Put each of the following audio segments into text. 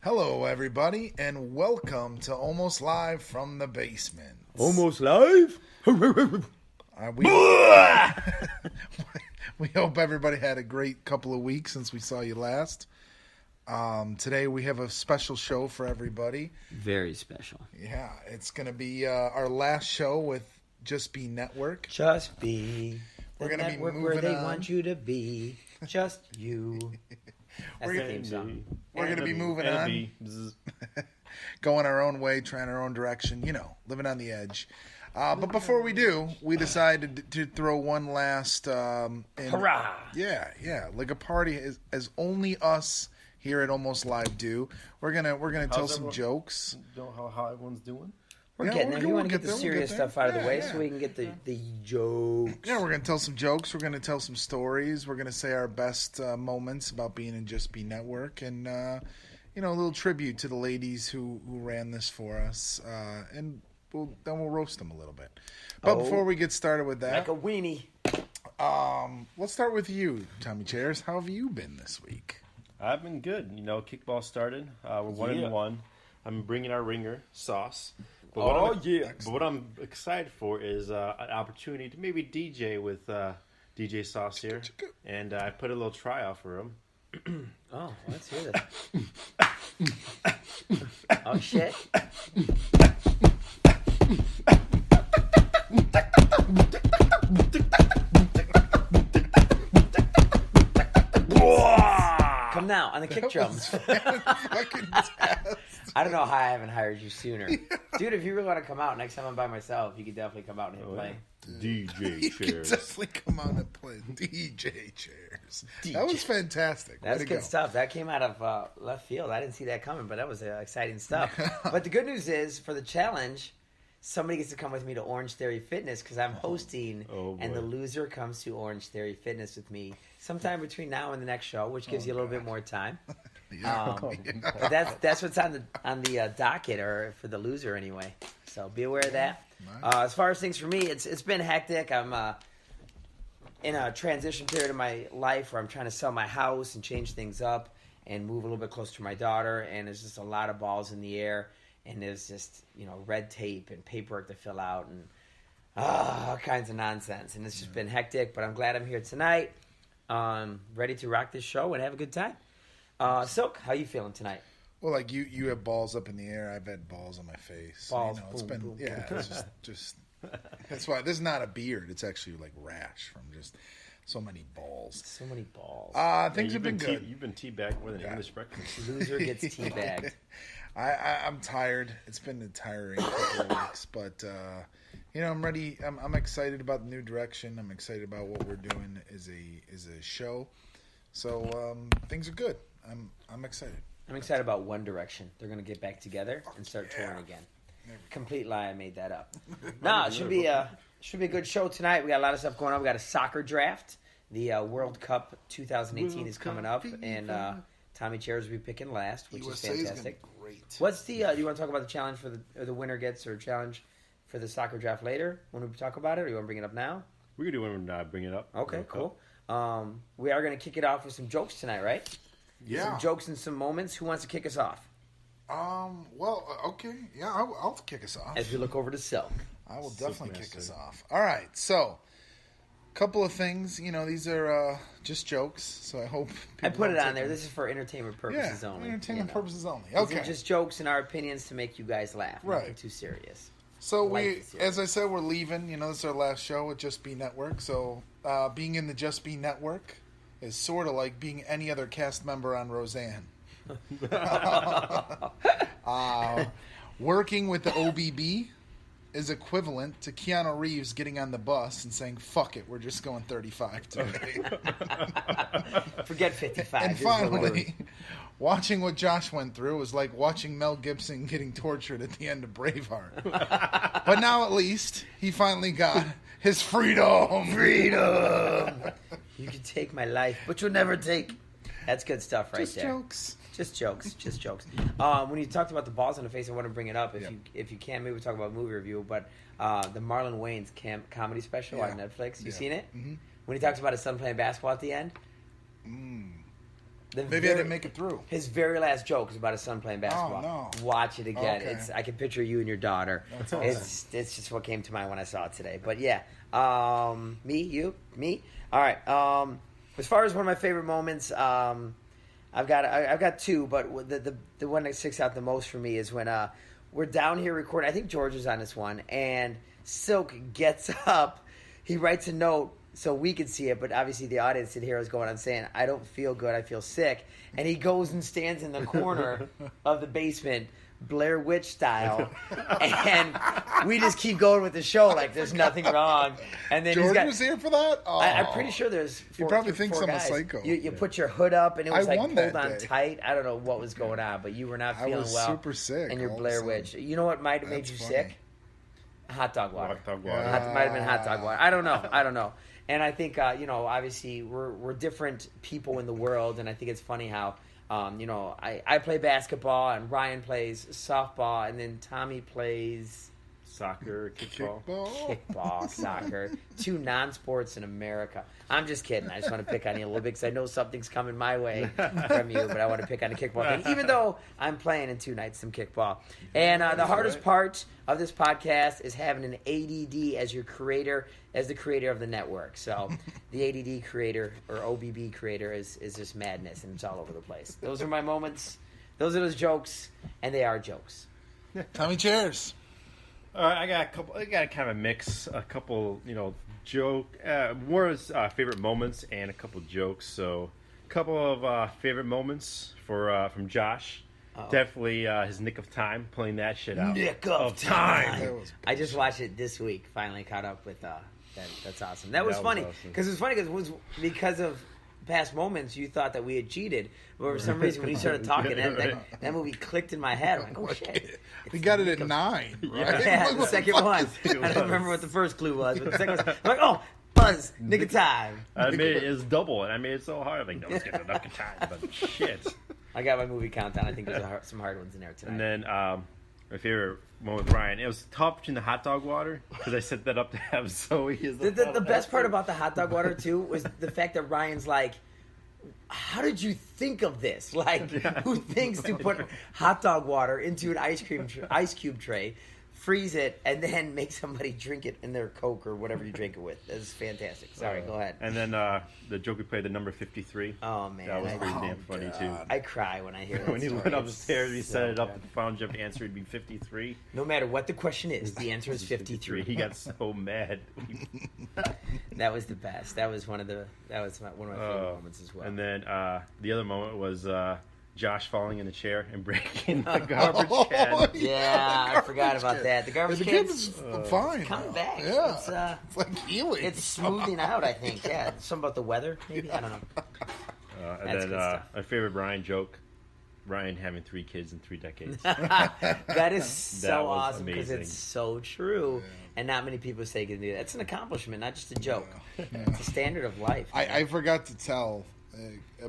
Hello, everybody, and welcome to Almost Live from the Basement. Almost live? We hope everybody had a great couple of weeks since we saw you last. Today we have a special show for everybody. Very special. Yeah, it's going to be our last show with Just Be Network. Just be We're the gonna be network moving where they on. want you to be. Just you. That's the theme song. We're going to be moving on, going our own way, trying our own direction, living on the edge. But before we do, we decided to throw one last... Hurrah! Yeah, like a party as only us here at Almost Live do. We're gonna tell some jokes. How everyone's doing? We're getting there. We want to get the serious stuff out of the way so we can get the jokes. Yeah, we're going to tell some jokes. We're going to tell some stories. We're going to say our best moments about being in Just Be Network. And, a little tribute to the ladies who ran this for us. And we'll roast them a little bit. But before we get started with that... Like a weenie. Let's start with you, Tommy Chairs. How have you been this week? I've been good. Kickball started. We're 1-1. I'm bringing our ringer, Sauce. But what I'm excited for is an opportunity to maybe DJ with DJ Sauce here. And I put a little tryout for him. Oh, let's hear this. Oh, shit. Come now, on the kick drum. I don't know how I haven't hired you sooner. Dude, if you really want to come out next time I'm by myself, you could definitely come out and play. DJ You can Chairs. definitely come on and play DJ Chairs. That was fantastic. That's Way to good go. stuff. That came out of left field. I didn't see that coming, but that was exciting stuff. But the good news is, for the challenge, somebody gets to come with me to Orange Theory Fitness because I'm hosting, and the loser comes to Orange Theory Fitness with me sometime between now and the next show, which gives you a little bit more time. But that's what's on the docket, or for the loser anyway. So be aware of that. As far as things for me, it's been hectic. I'm in a transition period of my life where I'm trying to sell my house and change things up and move a little bit closer to my daughter. And there's just a lot of balls in the air, and there's just red tape and paperwork to fill out and all kinds of nonsense. And it's just been hectic. But I'm glad I'm here tonight, ready to rock this show and have a good time. Silk, how you feeling tonight? Well, like you have balls up in the air. I've had balls on my face. Balls, it's boom, been boom, it's just that's why this is not a beard. It's actually like rash from just so many balls. So many balls. Things have been good. You've been teabagged more than English breakfast. Loser gets teabagged. I'm tired. It's been a tiring couple of weeks, but I'm ready. I'm excited about the new direction. I'm excited about what we're doing as a show. So things are good. I'm excited. I'm excited about One Direction. They're going to get back together and start touring again. Complete lie. I made that up. No, it should be a good show tonight. We got a lot of stuff going on. We got a soccer draft. The World Cup 2018 is coming up, and Tommy Chairs will be picking last, which USA is fantastic. gonna be great. What's the? You want to talk about the challenge for the winner gets, or challenge for the soccer draft later when we talk about it, or you want to bring it up now? We could do one when bring it up. Okay, World cool. Cup. We are going to kick it off with some jokes tonight, right? Yeah. Some jokes and some moments. Who wants to kick us off? Well, okay. Yeah, I'll kick us off. As we look over to Silk. I will definitely kick us off. All right. So, couple of things. These are just jokes. So I hope I put it don't on take there. them. This is for entertainment purposes Yeah, only. entertainment purposes only. These Okay. are just jokes and our opinions to make you guys laugh. Right. Nothing too serious. So Life is serious. as I said, we're leaving. This is our last show at Just Be Network. So being in the Just Be Network is sort of like being any other cast member on Roseanne. Working with the OBB is equivalent to Keanu Reeves getting on the bus and saying, "Fuck it, we're just going 35 today." Forget 55. And This is the lower. finally, watching what Josh went through was like watching Mel Gibson getting tortured at the end of Braveheart. But now at least he finally got his freedom. Freedom. You can take my life, but you'll never take. That's good stuff right Just there. jokes. Just jokes. When you talked about the balls in the face, I want to bring it up. If you can, maybe we'll talk about movie review. But the Marlon Wayans comedy special on Netflix. You seen it? Mm-hmm. When he talks about his son playing basketball at the end. Maybe I didn't make it through. His very last joke is about his son playing basketball. Oh, no. Watch it again. Okay. I can picture you and your daughter. That's awesome. It's just what came to mind when I saw it today. But yeah, me. All right. As far as one of my favorite moments, I've got two, but the one that sticks out the most for me is when we're down here recording. I think George is on this one, and Silk gets up. He writes a note so we can see it, but obviously the audience didn't hear what was going on, saying, "I don't feel good, I feel sick." And he goes and stands in the corner of the basement, Blair Witch style, and we just keep going with the show like there's nothing wrong. And then George was here for that? Oh. I'm pretty sure there's He probably thinks I'm a guys. psycho. You put your hood up, and it was I like won pulled that on day. tight. I don't know what was going on, but you were not I feeling was well. super sick And your all of a Blair sudden. Witch. You know what might have made That's you funny. sick? Hot dog water. Hot dog water. Might have been hot dog water. I don't know. And I think obviously we're different people in the world, and I think it's funny how I play basketball and Ryan plays softball, and then Tommy plays Soccer, kickball. kickball, soccer, two non-sports in America. I'm just kidding. I just want to pick on you a little bit because I know something's coming my way from you, but I want to pick on the kickball thing, even though I'm playing in 2 nights some kickball. And the hardest part of this podcast is having an ADD as your creator, as the creator of the network. So the ADD creator or OBB creator is just madness, and it's all over the place. Those are my moments. Those are those jokes, and they are jokes. Tommy, cheers. I got a couple. I got kind of a mix. A couple, joke. More favorite moments and a couple jokes. So, a couple of favorite moments from Josh. Uh-oh. Definitely his Nick of Time, playing that shit out. Nick of Time. That was I just watched it this week. Finally caught up with that. That's awesome. That was That was funny awesome. because it's funny because of past moments you thought that we had cheated, but for some reason when you started talking, that movie clicked in my head. I'm like, oh shit. We got it at 9, right? Yeah, the second one. I don't remember what the first clue was, but the second one, I'm like, oh, Buzz, Nick of Time. I made it was double, and I made it so hard. I'm like, no, let's get the Nick of Time. But shit. I got my movie countdown. I think there's some hard ones in there tonight. And then my favorite one with Ryan. It was tough between the hot dog water because I set that up to have Zoe as The best part about the hot dog water too was the fact that Ryan's like, how did you think of this? Like, who thinks to put hot dog water into an ice cube tray, freeze it, and then make somebody drink it in their Coke or whatever you drink it with? That's fantastic. Sorry, go ahead. And then the joke we played, the number 53. Oh man, That was pretty damn funny too. I cry when I hear that When he story. went It's upstairs, we so set it up. bad. The found jump answer would be 53. No matter what the question is, the answer is 53. He got so mad. That was the best. That was one of my favorite moments as well. And then the other moment was Josh falling in the chair and breaking the garbage can. Yeah, I forgot about that. The garbage The can kid's fine. coming back. Yeah. It's like healing. It's smoothing out, I think. Yeah, something about the weather, maybe. I don't know. And That's then good stuff. my favorite Ryan joke: Ryan having 3 kids in 3 decades. That is so That was awesome because amazing. it's so true, and not many people say can do that. It's an accomplishment, not just a joke. It's a standard of life. I forgot to tell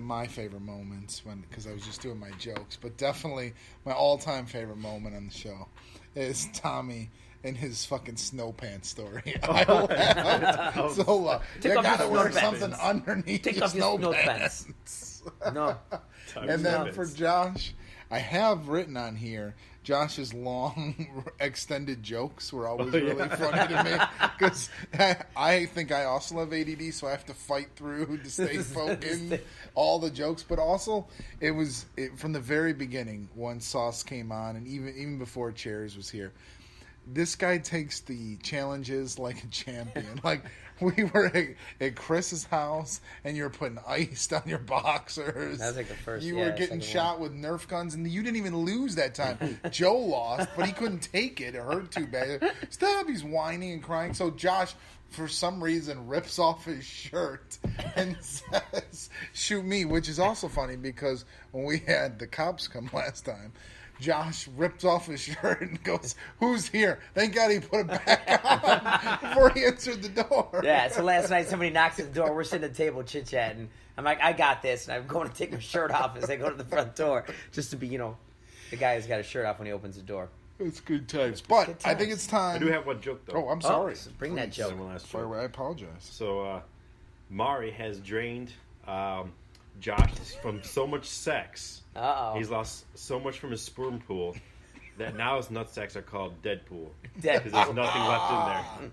my favorite moments because I was just doing my jokes, but definitely my all-time favorite moment on the show is Tommy and his fucking snow pants story. I laughed so loud. Take You off gotta your wear snow something pants. underneath Take your off your snow snow pants. No, And then for Josh, I have written on here, Josh's long extended jokes were always really funny to me because I think I also have ADD, so I have to fight through to stay focused all the jokes. But also, it was from the very beginning when Sauce came on, and even before Chairs was here. This guy takes the challenges like a champion. Like, we were at Chris's house, and you were putting ice on your boxers. That was like the first. You yeah, were getting second shot with Nerf guns, and you didn't even lose that time. Joe lost, but he couldn't take it. It hurt too bad. Stop! He's whining and crying. So Josh, for some reason, rips off his shirt and says, "Shoot me," which is also funny because when we had the cops come last time, Josh rips off his shirt and goes, "Who's here?" Thank God he put it back on before he answered the door. Yeah, so last night somebody knocks at the door. We're sitting at the table chit-chatting. I'm like, I got this. And I'm going to take my shirt off as I go to the front door. Just to be, the guy who's got his shirt off when he opens the door. It's good times. But Good I think times. it's time. I do have one joke though. Oh, I'm sorry. So bring that joke. One last Sorry, joke. I apologize. So Mari has drained Josh, from so much sex, Uh-oh. he's lost so much from his sperm pool that now his nut sacks are called Deadpool. Deadpool. Because there's nothing left in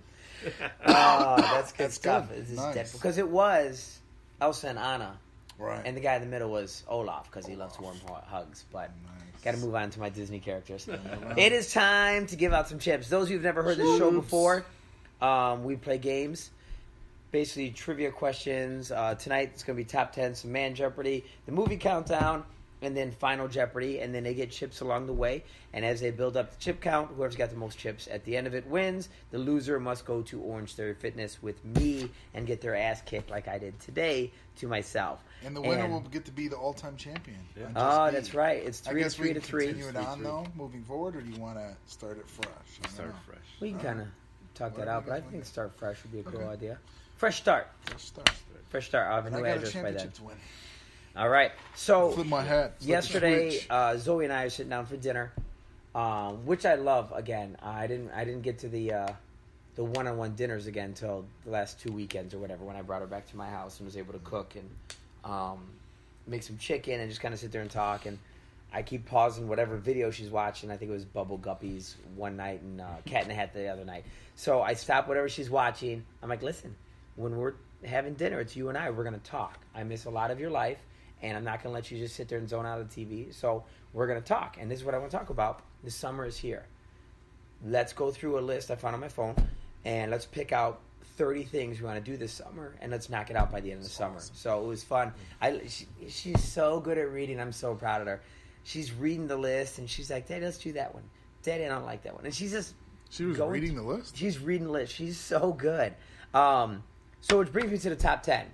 there. Oh, that's good stuff. good. This is Nice. Deadpool. Because it was Elsa and Anna. Right. And the guy in the middle was Olaf because he loves warm hugs. But got to move on to my Disney characters. It is time to give out some chips. Those of you who've never heard this show before, we play games. Basically, trivia questions. Tonight it's going to be top 10, some Man Jeopardy, the movie countdown, and then Final Jeopardy. And then they get chips along the way. And as they build up the chip count, whoever's got the most chips at the end of it wins. The loser must go to Orange Theory Fitness with me and get their ass kicked like I did today to myself. And the winner will get to be the all-time champion. Yeah. Oh, that's right. It's 3 to 3 to 3. Continue it on, though, moving forward, or do you want to start it fresh? I don't Start know. fresh. We can kind of talk that Whatever out, you but I guys think want. start fresh would be a cool idea. Fresh start. Let's start. Fresh start. I'll have a And I new got a address by then. championship to win. All right. So Flip my hat. Flip the yesterday, switch. Zoe and I are sitting down for dinner, which I love. Again, I didn't get to the one-on-one dinners again until the last 2 weekends or whatever when I brought her back to my house and was able to cook and make some chicken and just kind of sit there and talk. And I keep pausing whatever video she's watching. I think it was Bubble Guppies one night and Cat in the Hat the other night. So I stop whatever she's watching. I'm like, listen, when we're having dinner, it's you and I. We're going to talk. I miss a lot of your life, and I'm not going to let you just sit there and zone out of the TV. So we're going to talk, and this is what I want to talk about. The summer is here. Let's go through a list I found on my phone, and let's pick out 30 things we want to do this summer, and let's knock it out by the end of the summer. Awesome. So it was fun. She's so good at reading. I'm so proud of her. She's reading the list, and she's like, Daddy, let's do that one. Daddy, I don't like that one. And she's just She was going reading the list? She's reading the list. She's so good. So which brings me to the top 10.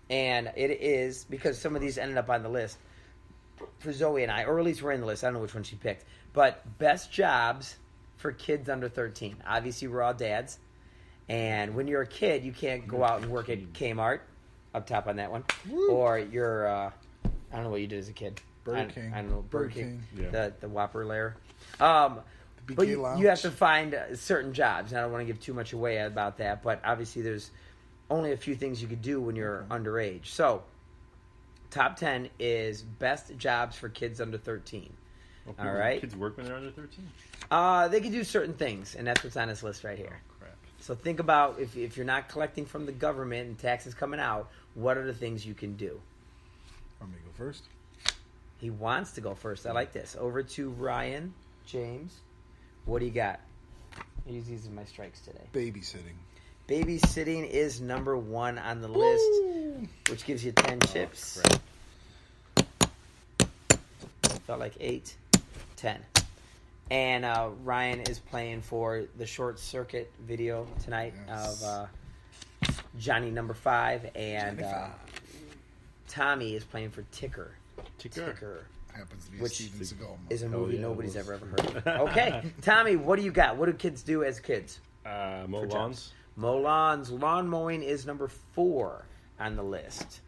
And it is, because some of these ended up on the list for Zoe and I, or at least we're in the list. I don't know which one she picked. But best jobs for kids under 13. Obviously, we're all dads. And when you're a kid, you can't go out and work at Kmart, up top on that one. Woo. Or you're, I don't know what you did as a kid. Burger King. I don't know, Burger King. Yeah. The Whopper layer. BK But you Lounge. have to find certain jobs. And I don't want to give too much away about that. But obviously, there's only a few things you could do when you're underage. So, top 10 is best jobs for kids under 13. Well, All right. Kids work when they're under 13. They can do certain things, and that's what's on this list right here. Crap. So think about if you're not collecting from the government and taxes coming out, what are the things you can do? Want me to go first? He wants to go first. I like this. Over to Ryan James. What do you got? I use these as my strikes today. Babysitting. Babysitting is number 1 on the list, which gives you 10 chips. Felt like 8, 10. And Ryan is playing for the Short Circuit video tonight of Johnny number 5, and Tommy is playing for Ticker. Ticker. Happens to be Which a Steven Seagal is a movie yeah, nobody's it ever was. heard of. Okay, Tommy, what do you got? What do kids do as kids? Mow For lawns. jobs. Mow lawns. Lawn mowing is number 4 on the list.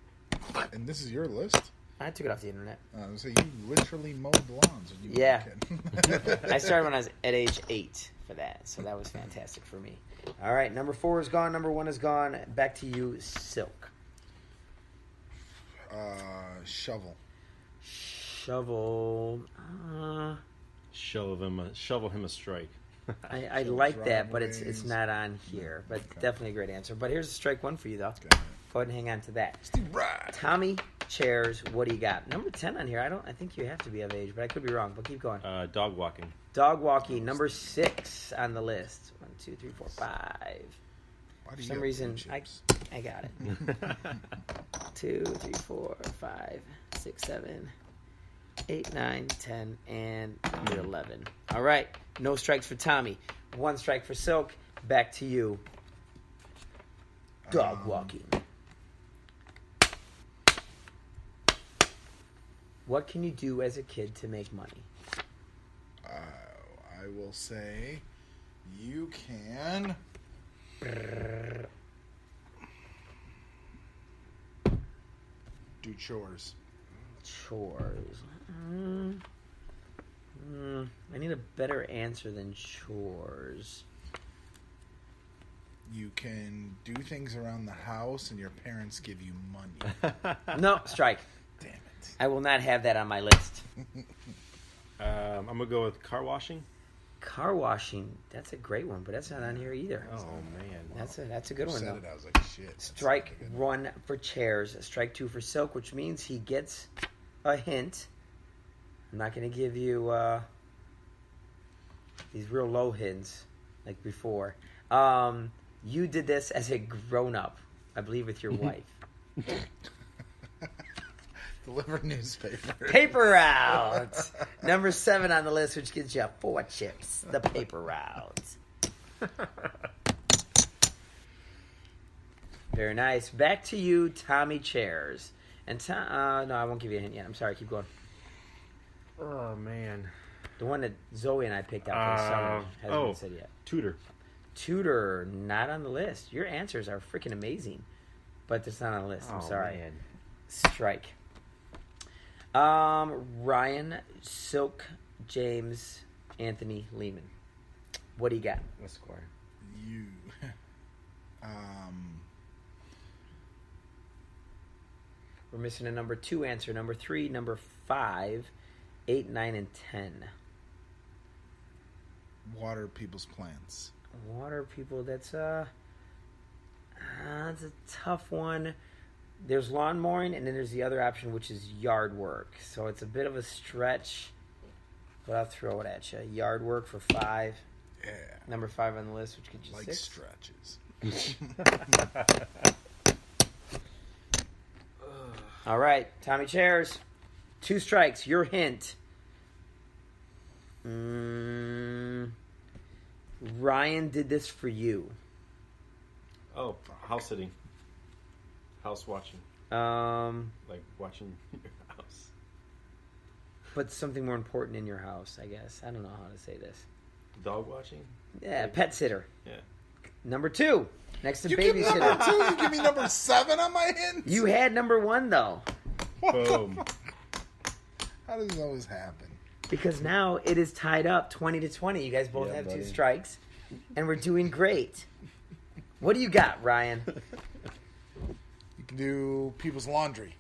And this is your list? I took it off the internet. So you literally mowed the lawns when you Yeah. were a kid. I started when I was at age 8 for that, so that was fantastic for me. All right, number 4 is gone. Number 1 is gone. Back to you, Silk. Shovel. Shovel. Shovel him a strike. I like that, but it's driveways. not on here. But definitely a great answer. But here's a strike 1 for you, though. Okay. Go ahead and hang on to that. Steve Brad. Tommy Chairs, what do you got? Number 10 on here. I think you have to be of age, but I could be wrong. But keep going. Dog walking. Dog walking, number 6 on the list. 1, 2, 3, 4, 5. Why do For you some have reason, blue I chips? got it. 2, 3, 4, 5, 6, 7, 8, 9, 10, and 11. All right. No strikes for Tommy. 1 strike for Silk. Back to you. Dog walking. What can you do as a kid to make money? I will say you can do chores. Chores. I need a better answer than chores. You can do things around the house and your parents give you money. No, strike. Damn I will not have that on my list. I'm gonna go with car washing. Car washing, that's a great one, but that's not on here either. Oh man, That's a good one, though. I was like, shit. Strike 1 for chairs, strike 2 for silk, which means he gets a hint. I'm not going to give you these real low hints like before. You did this as a grown-up, I believe, with your wife. Deliver newspaper. Paper route. Number 7 on the list, which gives you 4 chips. The paper route. Very nice. Back to you, Tommy Chairs. And no, I won't give you a hint yet. I'm sorry. Keep going. Oh man, The one that Zoe and I picked out for the summer hasn't been said yet. Tudor. Tudor, not on the list. Your answers are freaking amazing, but it's not on the list. I'm sorry. Man. Strike. Ryan, Silk, James, Anthony, Lehman. What do you got? What score? You. We're missing a number 2 answer. Number 3, number 5, 8, 9, and 10. Water people's plants. Water people, that's a tough one. There's lawn mowing, and then there's the other option, which is yard work. So it's a bit of a stretch, but I'll throw it at you. Yard work for 5. Yeah. Number 5 on the list, which gives you Like 6. stretches. All right, Tommy Chairs. 2 strikes. Your hint. Ryan did this for you. Oh, house sitting. House watching. Like watching your house. But something more important in your house, I guess. I don't know how to say this. Dog watching? Yeah, pet sitter. Yeah. Number 2. Next to You give me number babysitter. 2. You give me number 7 on my hint. You had number 1, though. Boom. How does this always happen? Because now it is tied up 20-20. You guys both Yeah, have buddy. 2 strikes. And we're doing great. What do you got, Ryan? You can do people's laundry.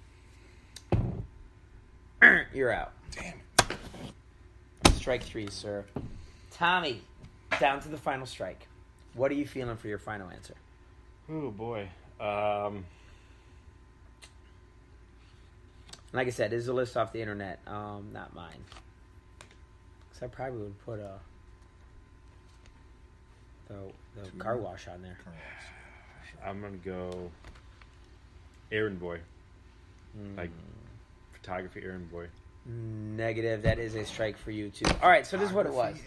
You're out. Damn it. Strike 3, sir. Tommy, down to the final strike. What are you feeling for your final answer? Oh boy. Like I said, this is a list off the internet, not mine. Because I probably would put the car wash on there. I'm gonna go errand boy. Like photography errand boy. Negative. That is a strike for you, too. All right, so this is what it was.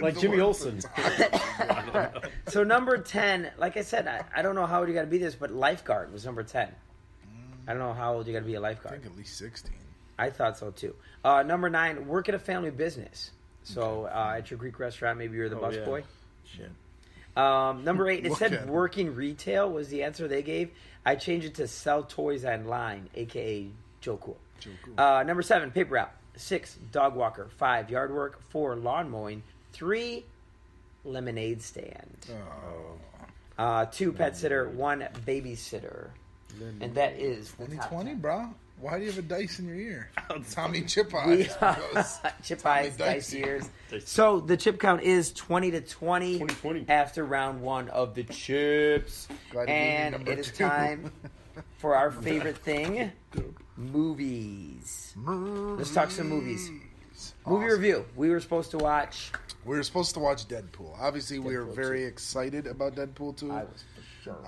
Like Jimmy Olsen. So number 10, like I said, I don't know how old you got to be this, but lifeguard was number 10. I don't know how old you got to be a I lifeguard. think at least 16. I thought so, too. Number 9, work at a family business. So at your Greek restaurant, maybe you're the busboy. Shit. Number 8, it Look said at him. working retail was the answer they gave. I changed it to sell toys online, a.k.a. Joe Cool. Joe Cool. Number 7, paper route. 6, dog walker. 5, yard work. 4, lawn mowing. 3, lemonade stand. 2, pet sitter. 1, babysitter. And that is the top 2020, 10. bro. Why do you have a dice in your ear? Tommy Chip We Eyes. chip Tommy eyes, dice Dicey. ears. Dicey. So the chip count is 20-20 20-20. after round 1 of the chips. Glad to give you And number it is 2. time for our favorite thing, movies. Let's talk some movies. Movie review. We were supposed to watch. We were supposed to watch Deadpool. Obviously, we were Deadpool very excited about Deadpool 2. I was for sure.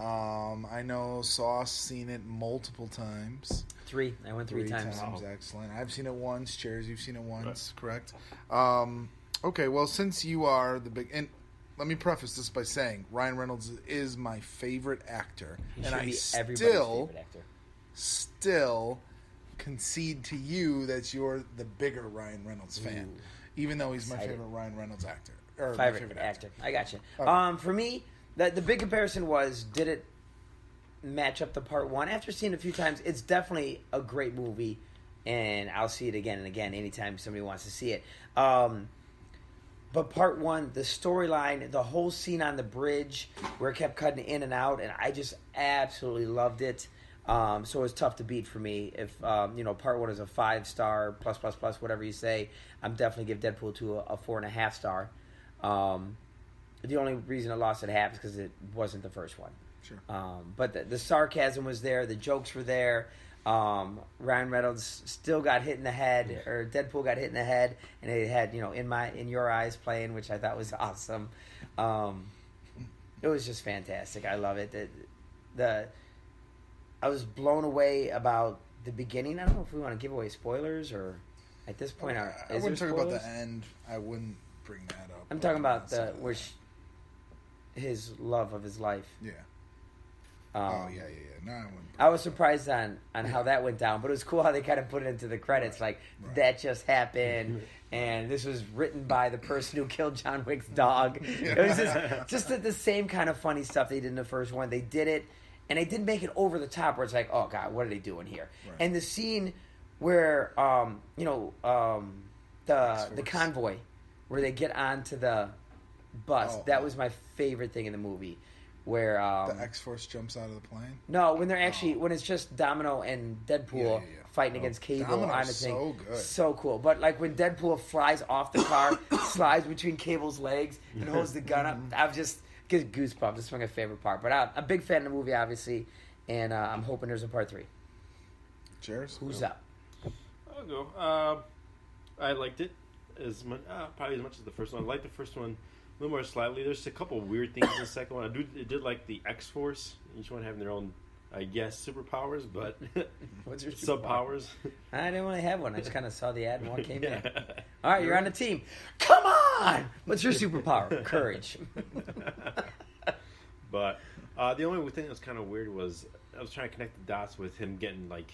I know Sauce seen it multiple times. 3. I went 3 times. Excellent. I've seen it once. Chairs, you've seen it once, correct? Okay, well, since you are the big... And let me preface this by saying Ryan Reynolds is my favorite actor. He and should I be everybody's still favorite actor. concede to you that you're the bigger Ryan Reynolds fan. Ooh. Even though he's my Excited. favorite Ryan Reynolds actor. Or my Favorite actor. I got you. Okay. For me, the big comparison was, did it match up to part 1? After seeing it a few times, it's definitely a great movie, and I'll see it again and again anytime somebody wants to see it. But part 1, the storyline, the whole scene on the bridge where it kept cutting in and out, and I just absolutely loved it. So it was tough to beat for me. If part 1 is a 5-star plus plus plus whatever you say, I'm definitely give Deadpool 2 a 4.5 star. The only reason it lost at half is because it wasn't the first one. Sure. But the sarcasm was there, the jokes were there. Ryan Reynolds still got hit in the head, or Deadpool got hit in the head, and it had In Your Eyes playing, which I thought was awesome. It was just fantastic. I love it. I was blown away about the beginning. I don't know if we want to give away spoilers or at this point. I wouldn't talk about the end. I wouldn't bring that up. I'm talking about his love of his life. Yeah. Yeah. No, I wouldn't. I was surprised on how that went down, but it was cool how they kind of put it into the credits, right. That just happened, and this was written by the person who killed John Wick's dog. It was just the same kind of funny stuff they did in the first one. They did it, and they didn't make it over the top where it's like, oh God, what are they doing here? Right. And the scene where the convoy where they get onto the bus, that was my favorite thing in the movie. Where the X-Force jumps out of the plane? No, when they're actually when it's just Domino and Deadpool fighting against Cable Domino's on the thing. So good. So cool. But like when Deadpool flies off the car, slides between Cable's legs and holds the gun up, I've just get goosebumps. This is my favorite part. But I'm a big fan of the movie, obviously, and I'm hoping there's a part 3. Cheers. Who's up? I'll go. I liked it probably as much as the first one. I liked the first one a little more slightly. There's a couple weird things in the second one. I did like the X-Force. Each one having their own, I guess, superpowers, but what's your sub-powers? I didn't really have one. I just kind of saw the ad and one came in. All right, you're on the team. Come on! What's your superpower? Courage. But the only thing that was kind of weird was I was trying to connect the dots with him getting like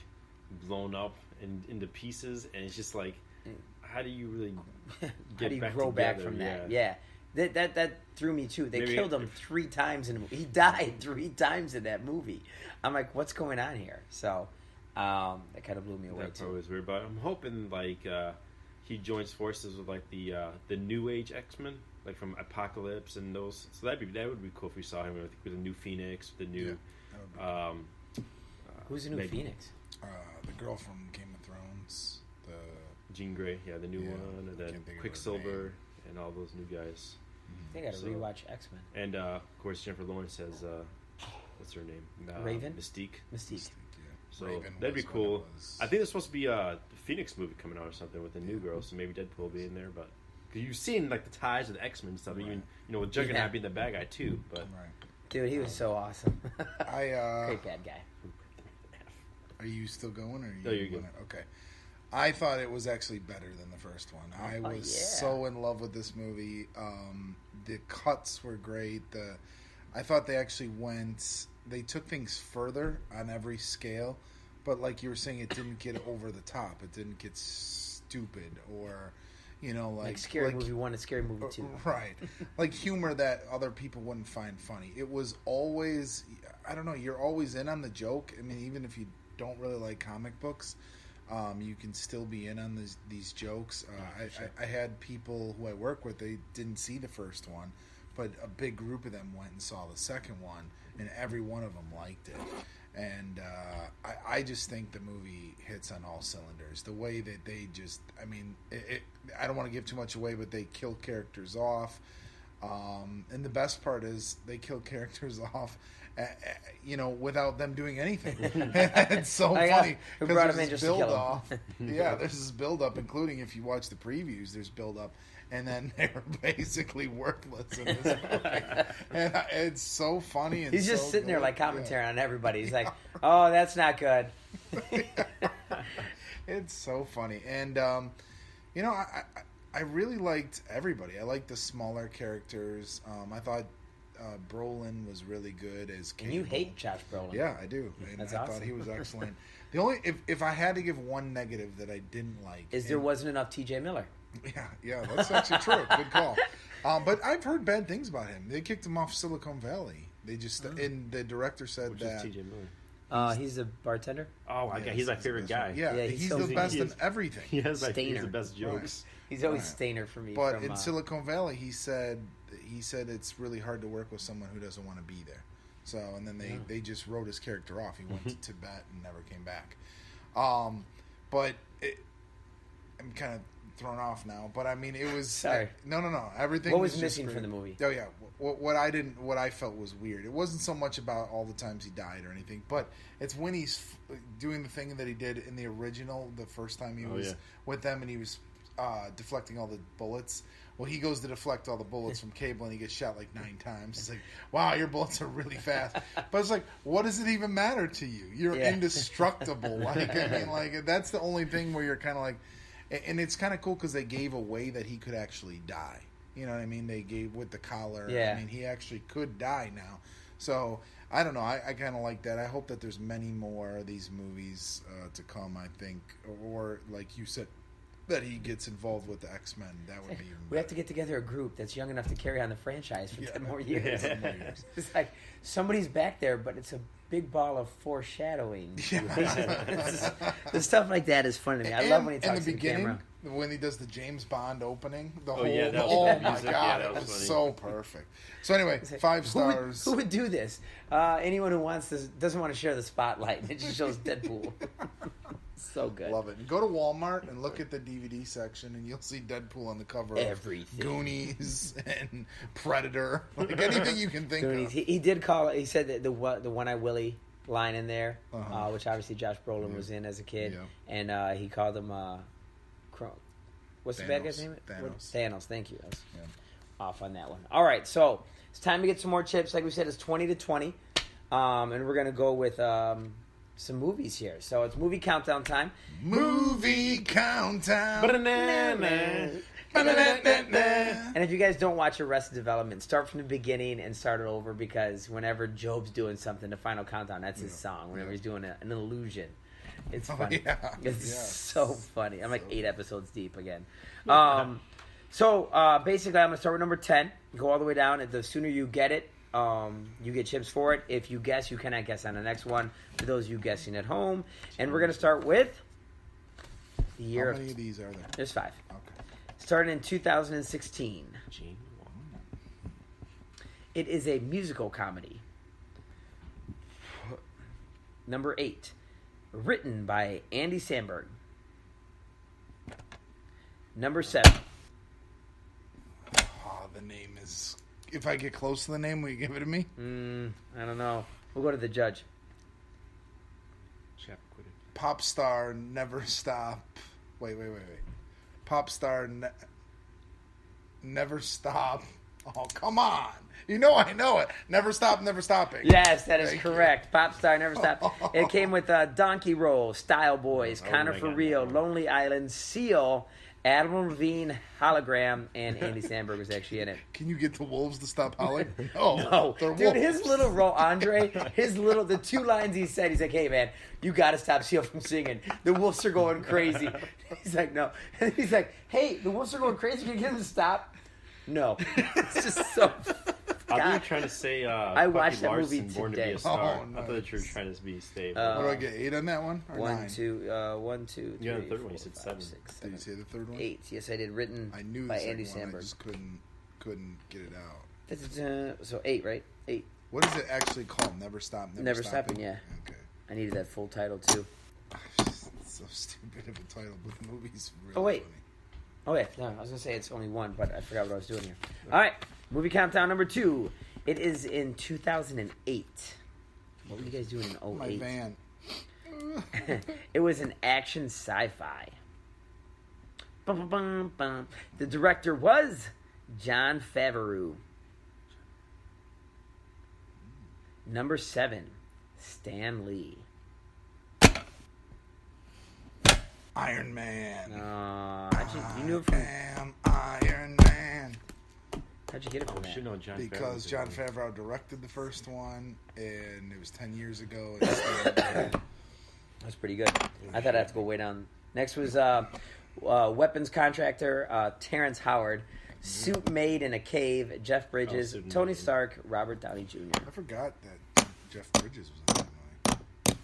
blown up and into pieces, and it's just like, how do you really grow back from that? Yeah. That threw me too. They killed him 3 times he died 3 times in that movie. I'm like, what's going on here? So that kind of blew me away too. That was weird, but I'm hoping like he joins forces with like the New Age X-Men, like from Apocalypse and those. So that would be cool if we saw him with the new Phoenix, the new. Who's the new Phoenix? The girl from Game of Thrones, Jean Grey, the new one, and then Quicksilver and all those new guys. I think I gotta rewatch X-Men. And of course Jennifer Lawrence has what's her name? Raven? Mystique. Yeah. So that'd be cool. I think there's supposed to be a Phoenix movie coming out or something with a new girl, so maybe Deadpool will be in there. But because you've seen like the ties of the X-Men and stuff, even with Juggernaut being the bad guy too. But dude, he was so awesome. Great bad guy. Are you still going? Or you're good. Okay. I thought it was actually better than the first one. I was so in love with this movie. The cuts were great. I thought they actually they took things further on every scale, but like you were saying, it didn't get over the top. It didn't get stupid or, like Scary Movie 1 and Scary Movie 2. Right. Like humor that other people wouldn't find funny. It was always, I don't know, you're always in on the joke. I mean, even if you don't really like comic books, you can still be in on these jokes. I had people who I work with, they didn't see the first one, but a big group of them went and saw the second one, and every one of them liked it. And I just think the movie hits on all cylinders. The way that they just, I mean, I don't want to give too much away, but they kill characters off. And the best part is they kill characters off without them doing anything. It's so funny because there's this build off. There's this build up, including if you watch the previews, there's build up, and then they're basically worthless in this movie. And it's so funny. And he's just sitting there like commentary on everybody. He's like, "Oh, that's not good." It's so funny, and I really liked everybody. I liked the smaller characters. I thought Brolin was really good as Cable. And you hate Josh Brolin. Yeah, I do. And That's I awesome. thought he was excellent. The only if I had to give one negative that I didn't like is there wasn't enough T.J. Miller. Yeah, that's actually true. Good call. But I've heard bad things about him. They kicked him off Silicon Valley. They just and the director said Which that. is T.J. Miller? He's a bartender. Oh, he's my favorite guy. Yeah, he's the best in everything. He's the best jokes. Right. He's always Stainer for me. But in Silicon Valley, he said it's really hard to work with someone who doesn't want to be there. So, and then they just wrote his character off. He went to Tibet and never came back. But I'm kind of thrown off now. But I mean, it was sorry. No. Everything. What was missing from the movie? Oh yeah. What I felt was weird. It wasn't so much about all the times he died or anything, but it's when he's doing the thing that he did in the original, the first time he was with them, and he was deflecting all the bullets. Well, he goes to deflect all the bullets from Cable, and he gets shot like 9 times. It's like, wow, your bullets are really fast. But it's like, what does it even matter to you? You're indestructible. Like, I mean, like, that's the only thing where you're kind of like, and it's kind of cool because they gave away that he could actually die. You know what I mean? They gave with the collar. Yeah. I mean, he actually could die now. So I don't know. I kind of like that. I hope that there's many more of these movies to come. I think, or like you said, that he gets involved with the X-Men. That would be even better. We have to get together a group that's young enough to carry on the franchise for 10 more years. It's like somebody's back there, but it's a big ball of foreshadowing. The stuff like that is fun to me. I love when he talks to the camera. When he does the James Bond opening, oh my god, it was so perfect. So anyway, 5 stars. Who would do this? Anyone who doesn't want to share the spotlight. It just shows Deadpool. So good. Love it. And go to Walmart and look at the DVD section, and you'll see Deadpool on the cover. Everything. Of Goonies and Predator, like anything you can think of. He did call it. He said that the One Eye Willie line in there, which obviously Josh Brolin was in as a kid, and he called him. What's the bad guy's name? Thanos. Thank you. I was off on that one. All right, so it's time to get some more chips. Like we said, it's 20 to 20, and we're gonna go with some movies here. So it's movie countdown time. Movie countdown. And if you guys don't watch Arrested Development, start from the beginning and start it over, because whenever Job's doing something, the final countdown, that's his song. Whenever he's doing an illusion. It's funny. It's so funny. I'm like 8 episodes deep again. So basically, I'm going to start with number 10. Go all the way down. The sooner you get it, you get chips for it. If you guess, you cannot guess on the next one. For those of you guessing at home. And we're going to start with the year. How many of these are there? There's 5. Okay. Starting in 2016. It is a musical comedy. Number 8. Written by Andy Samberg. Number 7. Oh, the name is... If I get close to the name, will you give it to me? I don't know. We'll go to the judge. Pop star never stop. Wait. Pop star never stop. Oh, come on. You know I know it. Never stop, never stopping. Yes, that is correct. Pop star never stop. It came with Donkey Roll, Style Boys, Connor for Real, Lonely Island, Seal, Adam Levine, Hologram, and Andy Samberg was actually in it. Can you get the wolves to stop howling? No. Dude, wolves. His little role, Andre, the 2 lines he said, he's like, hey, man, you got to stop Seal from singing. The wolves are going crazy. He's like, no. And he's like, hey, the wolves are going crazy. Can you get them to stop? No. It's just so... I thought you were trying to say I watched that Larson, movie Born today. to be a Star. Oh, nice. I thought you were trying to be stable. What do I get, 8 on that one? Or 1, 9? 2, 1, 2, 3, You got the third 4, one, you said 5, 7. 6, 7. Did you say the third one? 8. Yes, I did. Written I knew by the Andy second one. I Samberg. just couldn't get it out. So 8, right? 8. What is it actually called? Never Stop, Never Stopping, yeah. Okay. I needed that full title, too. It's so stupid of a title, but the movie's really Oh, wait. funny. Oh, yeah. No, I was going to say it's only 1, but I forgot what I was doing here. All right. Movie countdown number 2. It is in 2008. What were you guys doing in 08? My van. It was an action sci-fi. Bum, bum, bum, bum. The director was Jon Favreau. Number 7, Stan Lee. Iron Man. You knew it from... Damn, Iron Man. How'd you get it from that? Should know Jon Because Favreau's Jon in it. Favreau directed the first one, and it was 10 years ago. And still, That's pretty good. I thought I had to go way down. Next was weapons contractor Terrence Howard. Suit made in a cave. Jeff Bridges, Tony Stark, Robert Downey Jr. I forgot that Jeff Bridges was in that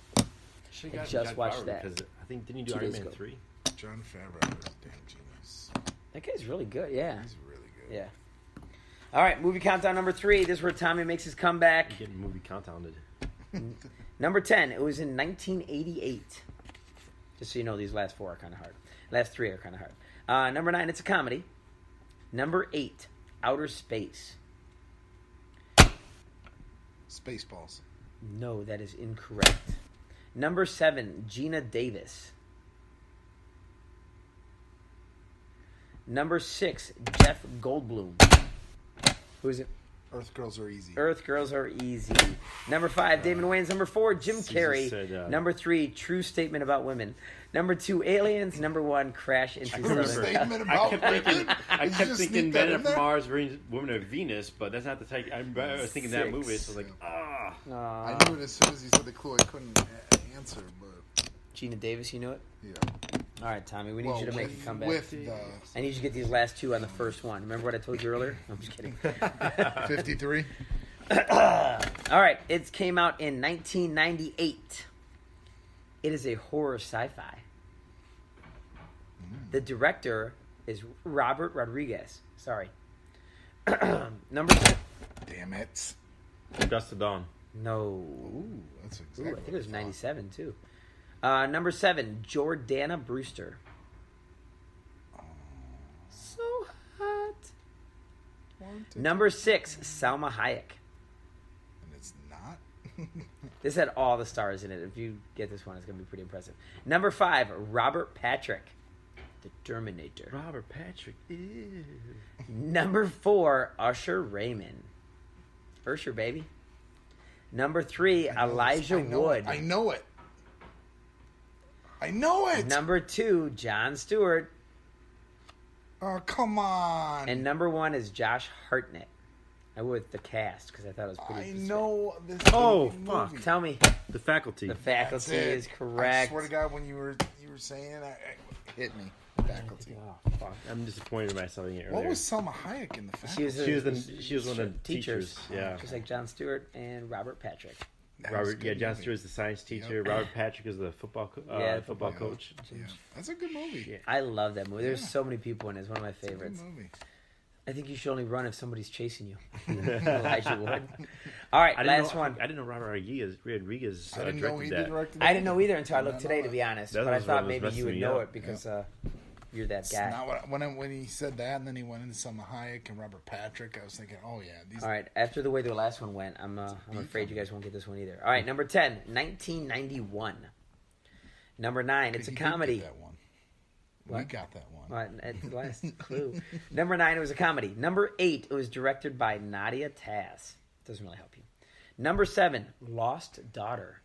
movie. I just watched that. Because I think, didn't you do 2 Iron days Man ago. 3? Jon Favreau is a damn genius. That guy's really good, yeah. He's really good. Yeah. All right, movie countdown number 3. This is where Tommy makes his comeback. Getting movie countdowned. Number 10. It was in 1988. Just so you know, these last 4 are kind of hard. Last 3 are kind of hard. Number 9. It's a comedy. Number 8. Outer Space. Spaceballs. No, that is incorrect. Number 7. Gina Davis. Number 6. Jeff Goldblum. Who is it? Earth Girls Are Easy. Earth Girls Are Easy. Number 5, Damon Wayans. Number 4, Jim Carrey. Said, Number 3, True Statement About Women. Number 2, Aliens. Number 1, Crash into True Southern. Statement I about kept women? thinking, I Did you kept just thinking sneak that Men in from there? Mars, Women of Venus, but that's not the type. I was thinking that 6. movie, so I was like, ah. I knew it as soon as you said the clue. I couldn't answer, but Gina Davis, you know it? yeah. All right, Tommy, we need you to make a comeback. With the I need you to get these last 2 on the first one. Remember what I told you earlier? I'm just kidding. 53. All right, it came out in 1998. It is a horror sci-fi. The director is Robert Rodriguez. Sorry. Number 2. Damn it. Dust to Dawn. No. Ooh, that's Ooh, exactly. I think it was what I thought. 97 too. Number 7, Jordana Brewster. So hot. Number 6, Salma Hayek. And it's not. This had all the stars in it. If you get this one, it's going to be pretty impressive. Number 5, Robert Patrick, the Terminator. Robert Patrick. Ew. Number 4, Usher Raymond. Usher, baby. Number 3, Elijah Wood. I know it. I know it. Number 2, Jon Stewart. Oh, come on. And number 1 is Josh Hartnett. I went with the cast because I thought it was pretty. I specific. know this. Oh, movie. fuck. Tell me, The Faculty. the That's faculty it. is correct. I swear to God, when you were saying it, it hit me. Faculty. Oh, fuck. I'm disappointed in myself in it earlier. What was Selma Hayek in the faculty? She was one of the teachers. Yeah. just like Jon Stewart and Robert Patrick. That was a Robert, good Jon movie. Stewart is the science teacher. Yep. Robert Patrick is the football football coach. Yeah, that's a good movie. Yeah. I love that movie. There's Yeah. so many people in it. It's one of my It's a good favorites. movie. I think you should only run if somebody's chasing you. Elijah Wood. All right, I didn't last know, one. I didn't know Robert Rodriguez I didn't know he directed that. directed I didn't know either until I Did looked not today, know to that. be honest. That But I was thought what was maybe you messing would me know up. it because you're that It's guy. not what when he said that, and then he went into Selma Hayek and Robert Patrick. I was thinking, oh yeah, these. All right, after the way the last one went, I'm afraid you guys won't get this one either. All right, number 10, 1991. Number 9, it's a he did get comedy. That one. We What? got that one. All right, that's the last clue. Number 9, it was a comedy. Number 8, it was directed by Nadia Taz. Doesn't really help you. Number 7, Lost Daughter,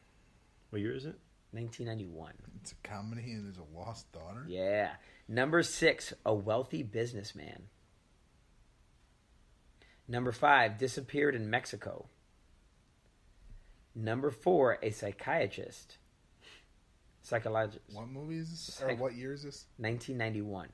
What year is it? 1991. It's a comedy, and there's a lost daughter. Yeah. Number 6, A Wealthy Businessman. Number 5, Disappeared in Mexico. Number 4, A Psychiatrist. Psychologist. What movie is this? Or what year is this? 1991.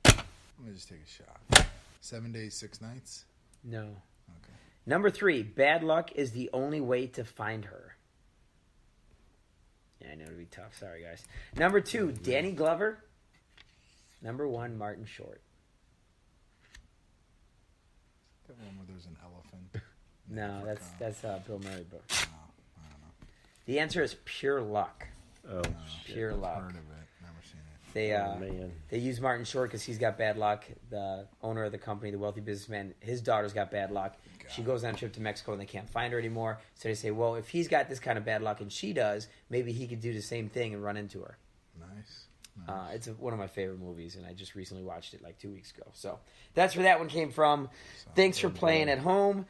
Let me just take a shot. 7 Days, 6 Nights. No. Okay. Number 3, Bad Luck is the Only Way to Find Her. Yeah, I know it'll be tough. Sorry, guys. Number 2, Danny Glover. Number 1, Martin Short. That one where there's an elephant. No, that's Bill Murray, bro. I don't know. The answer is Pure Luck. Oh, Pure I've Luck. heard of it. Never seen it. They man. they use Martin Short because he's got bad luck. The owner of the company, the wealthy businessman, his daughter's got bad luck. She goes on a trip to Mexico and they can't find her anymore. So they say, well, if he's got this kind of bad luck and she does, maybe he could do the same thing and run into her. Nice. It's one of my favorite movies, and I just recently watched it like 2 weeks ago. So that's where that one came from. Thanks for playing at home.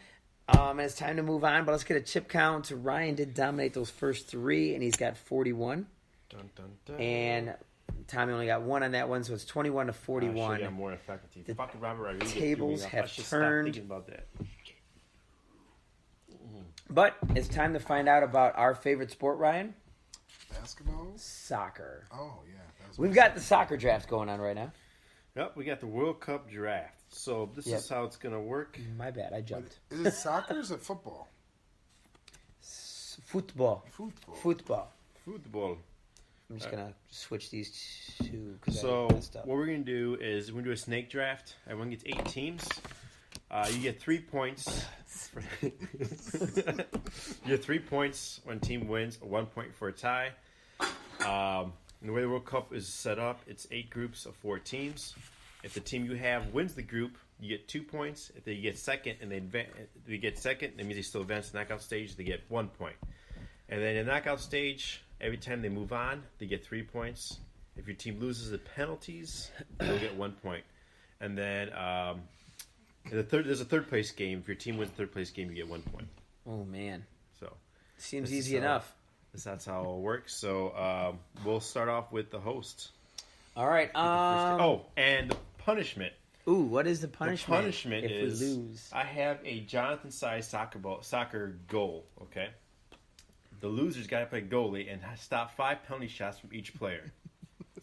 And it's time to move on, but let's get a chip count. Ryan did dominate those first 3, and he's got 41. Dun, dun, dun. And Tommy only got 1 on that one, so it's 21 to 41. I more faculty. The Fucking Robert Rodriguez. tables threw me off. have I should turned. Stop thinking about that. But it's time to find out about our favorite sport, Ryan. Basketball? Soccer. Oh, yeah. That was We've my got the second soccer draft going on right now. Yep, we got the World Cup draft. So this Yep. is how it's gonna work. My bad, I jumped. Is it soccer or is it football? Football. Football. Football. Football. I'm just gonna switch these two. So what we're gonna do is we're gonna do a snake draft. Everyone gets 8 teams. You get 3 points. You get 3 points when team wins. 1 point for a tie. And the way the World Cup is set up, it's 8 groups of 4 teams. If the team you have wins the group, you get 2 points. If they get second and they get second, that means they still advance to the knockout stage. They get 1 point. And then in the knockout stage, every time they move on, they get 3 points. If your team loses the penalties, they'll get 1 point. And then there's a third place game. If your team wins the third place game, you get 1 point. Oh man, so seems easy enough. That's how it works. So we'll start off with the host. All right. And the punishment. Ooh, what is the punishment? The punishment if is we lose? I have a Jonathan-sized soccer goal. Okay. The loser's got to play goalie and stop 5 penalty shots from each player.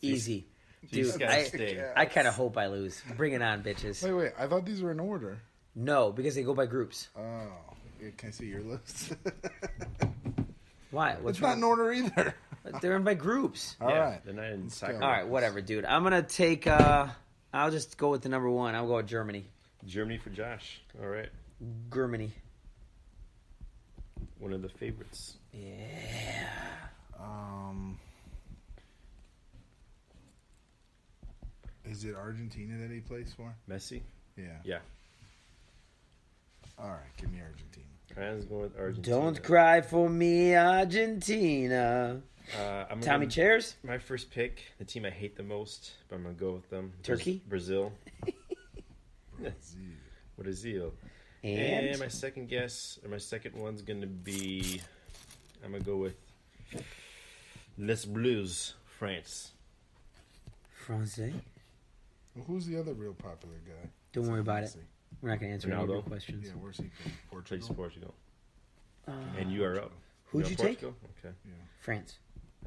Easy. Dude, I kind of hope I lose. Bring it on, bitches. Wait. I thought these were in order. No, because they go by groups. Oh. Can I see your list? Why? It's not in order either. They're in by groups. All right. They're not in soccer. All right, whatever, dude. I'm going to take... I'll just go with the number 1. I'll go with Germany. Germany for Josh. All right. Germany. One of the favorites. Yeah. Is it Argentina that he plays for? Messi? Yeah. All right, give me Argentina. Ryan's going with Argentina. Don't cry for me, Argentina. Tommy Chairs? My first pick, the team I hate the most, but I'm going to go with them. Turkey? Brazil. Brazil. And my second one's going to be, I'm going to go with Les Bleus, France. Francais? Well, who's the other real popular guy? Don't worry about it. We're not going to answer any of your questions. Yeah, where's he from? Portugal? Portugal. And you are up. Who'd you take? Okay. Yeah. France.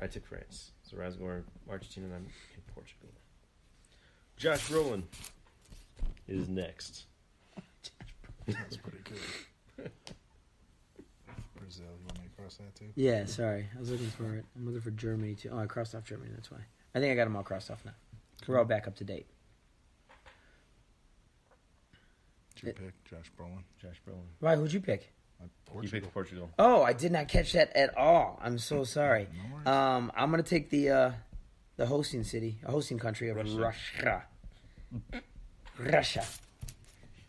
I took France. So Ryan's going Argentina and I'm in Portugal. Josh Brolin is next. That's pretty good. Brazil, you want me to cross that too? Yeah, sorry. I was looking for it. I'm looking for Germany too. Oh, I crossed off Germany, that's why. I think I got them all crossed off now. We're all back up to date. What'd you pick? Josh Brolin? Josh Brolin. Why? Who'd you pick? You picked Portugal. Oh, I did not catch that at all. I'm so sorry. No I'm gonna take the hosting country of Russia. Russia.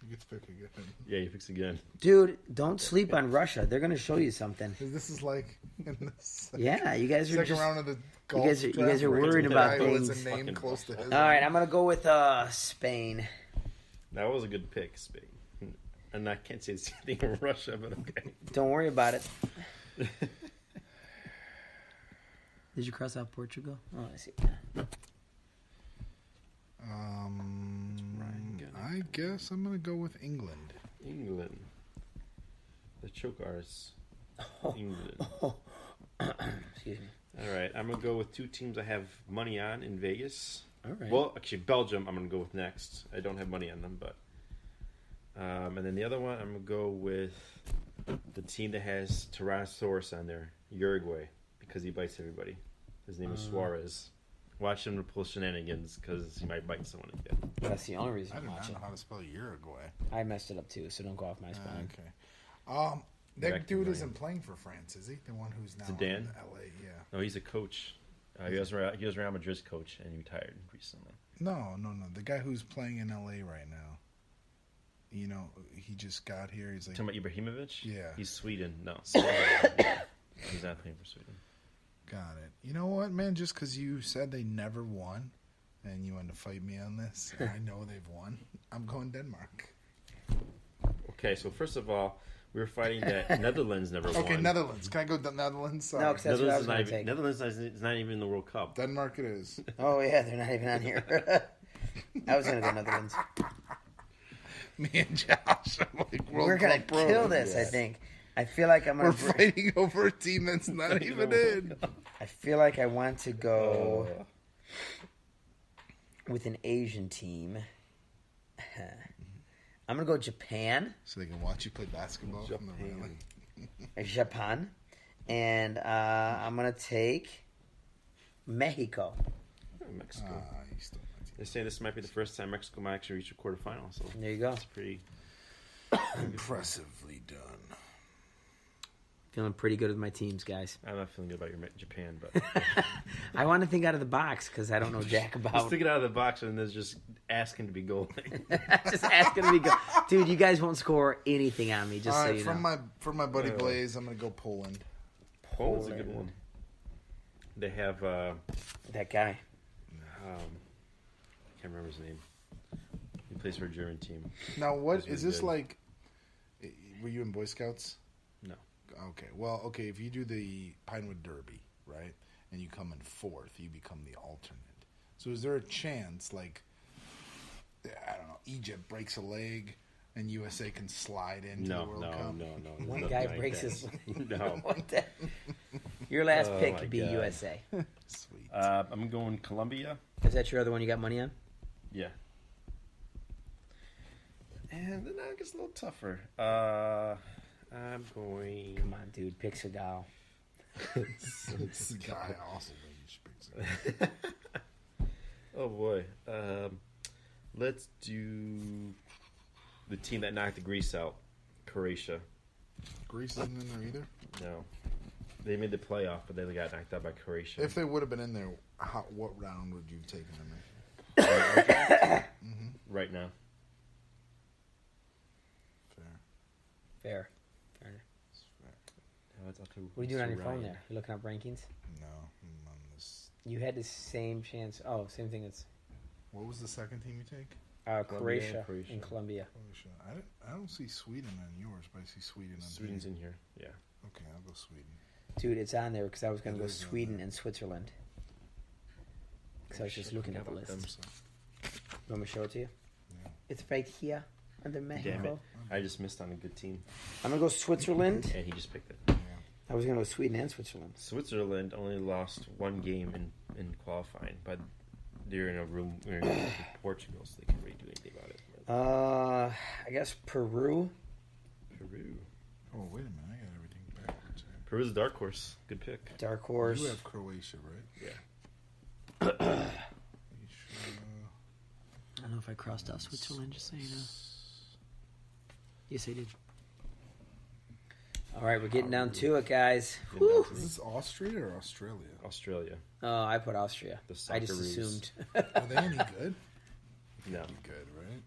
You get to pick again. Yeah, you picks again. Dude, don't sleep on Russia. They're gonna show you something. This is like in the Yeah, you guys are second round of the golf. you guys are worried about things. A name close to his. All right, I'm gonna go with Spain. That was a good pick, Spain. And I can't say the same thing in Russia, but okay. Don't worry about it. Did you cross out Portugal? Oh, I see. I guess I'm gonna go with England. England. The choke artists. England. Excuse me. All right, I'm gonna go with 2 teams I have money on in Vegas. All right. Well, actually, Belgium. I'm gonna go with next. I don't have money on them, but. And then the other one, I'm gonna go with the team that has Tyrannosaurus on there, Uruguay, because he bites everybody. His name is Suarez. Watch him pull shenanigans because he might bite someone again. That's the only reason I I'm do not watching. know how to spell Uruguay. I messed it up too, so don't go off my spelling. Okay. That Back to dude Ryan. isn't playing for France, is he? The one who's now Zidane? in LA, yeah. No, he's a coach. He was Real Madrid's coach, and he retired recently. No. The guy who's playing in LA right now. You know, he just got here. He's like, Talking about Ibrahimovic? Yeah. He's Sweden. No. He's not playing for Sweden. got it. You know what, man? Just because you said they never won, and you wanted to fight me on this, and I know they've won. I'm going Denmark. Okay, so first of all, we were fighting that Netherlands never won. Okay, Netherlands. Can I go to Netherlands? Sorry. No, 'cause that's what I was going to take. Netherlands is not even in the World Cup. Denmark it is. Oh, yeah, they're not even on here. I was going to go Netherlands. Me and Josh are like World We're going to Cup pros. kill this, I think. I feel like I'm going We're fighting over a team that's not even in. I feel like I want to go with an Asian team. I'm going to go Japan. So they can watch you play basketball from the railing. Japan. And I'm going to take Mexico. Mexico. You still They're saying this might be the first time Mexico might actually reach a quarterfinal. So There you go. it's pretty impressively done. Feeling pretty good with my teams, guys. I'm not feeling good about your Japan, but I want to think out of the box because I don't know jack just about. thinking out of the box and there's just asking to be goalie. Just asking to be good. Dude, you guys won't score anything on me, just All so right, you from know. my buddy Blaze, I'm gonna go Poland. Poland's a good one. They have That guy. can't remember his name. He plays for a German team. Now, what That's is really this good. like? Were you in Boy Scouts? No. Okay. Well, okay. If you do the Pinewood Derby, right, and you come in fourth, you become the alternate. So, is there a chance, like, I don't know, Egypt breaks a leg and USA can slide into the World Cup? No. One Nothing guy like breaks that. his No. What the- Your last Oh, pick my could be God. USA. Sweet. I'm going Colombia. Is that your other one you got money on? Yeah. And then it gets a little tougher. I'm going. Come on, dude. Pick Segal. This guy also speaks. Oh boy. Let's do the team that knocked the Greece out, Croatia. Greece isn't in there either. No, they made the playoff, but they got knocked out by Croatia. If they would have been in there, what round would you have taken them in? Right now, Fair. Fair. what What are you doing on your phone there? You looking up rankings? No, I'm on this. You had the same chance. Oh, same thing as What was the second team you take? Croatia Croatia. and Colombia. Croatia. I don't see Sweden on yours, but I see Sweden on Sweden's here. in here. Yeah. Okay, I'll go Sweden. Dude, it's on there because I was going It to go is on Sweden there. and Switzerland. Because I was just looking at the Forgot about list. them. You want me to show it to you? Yeah. It's right here under Mexico. Damn it! I just missed on a good team, I'm going to go Switzerland. and he just picked it. Yeah. I was going to go Sweden and Switzerland. Switzerland only lost one game in qualifying, but they're in a room with Portugal, so they can't really do anything about it. I guess Peru. Peru. Oh, wait a minute. I got everything backwards here. Peru's a dark horse. Good pick. Dark horse. You have Croatia, right? Yeah. Croatia. I don't know if I crossed out Switzerland, just so you know. Yes, I did. All right, we're getting down to it, guys. Getting down to Is this Austria or Australia? Australia. Oh, I put Austria. The I just Socceroos. assumed. Are they any good? No, Good, right?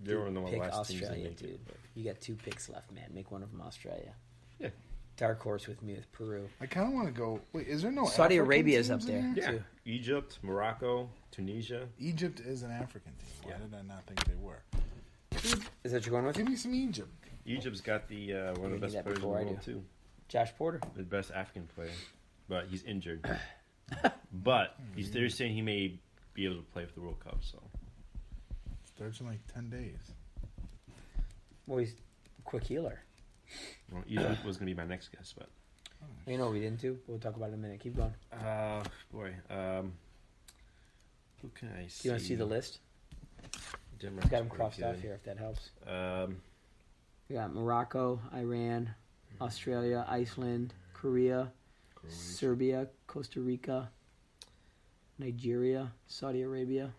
they were one of the Pick last teams to Australia, make dude. it. But You got 2 picks left, man. Make one of them Australia. Yeah. Dark horse with me with Peru. I kind of want to go. Wait, is there no Saudi African Arabia's teams up in there. Yeah, Too. Egypt, Morocco, Tunisia. Egypt is an African team. Why Yeah. did I not think they were? Dude, Is that what you're going with? give me some Egypt. Egypt's got the one of We the did best that players in the before I world do. too. Josh Porter. The best African player, but he's injured. But they're saying he may be able to play for the World Cup. So Starts in like 10 days. Well, he's a quick healer. well, Egypt was going to be my next guess, but You know what we didn't do? We'll talk about it in a minute. Keep going. boy, who can I see? Do you want to see the list? Denmark's I've got them pretty crossed good. off here, if that helps. Um, We got Morocco, Iran, Australia, Iceland, Korea, Serbia, Costa Rica, Nigeria, Saudi Arabia,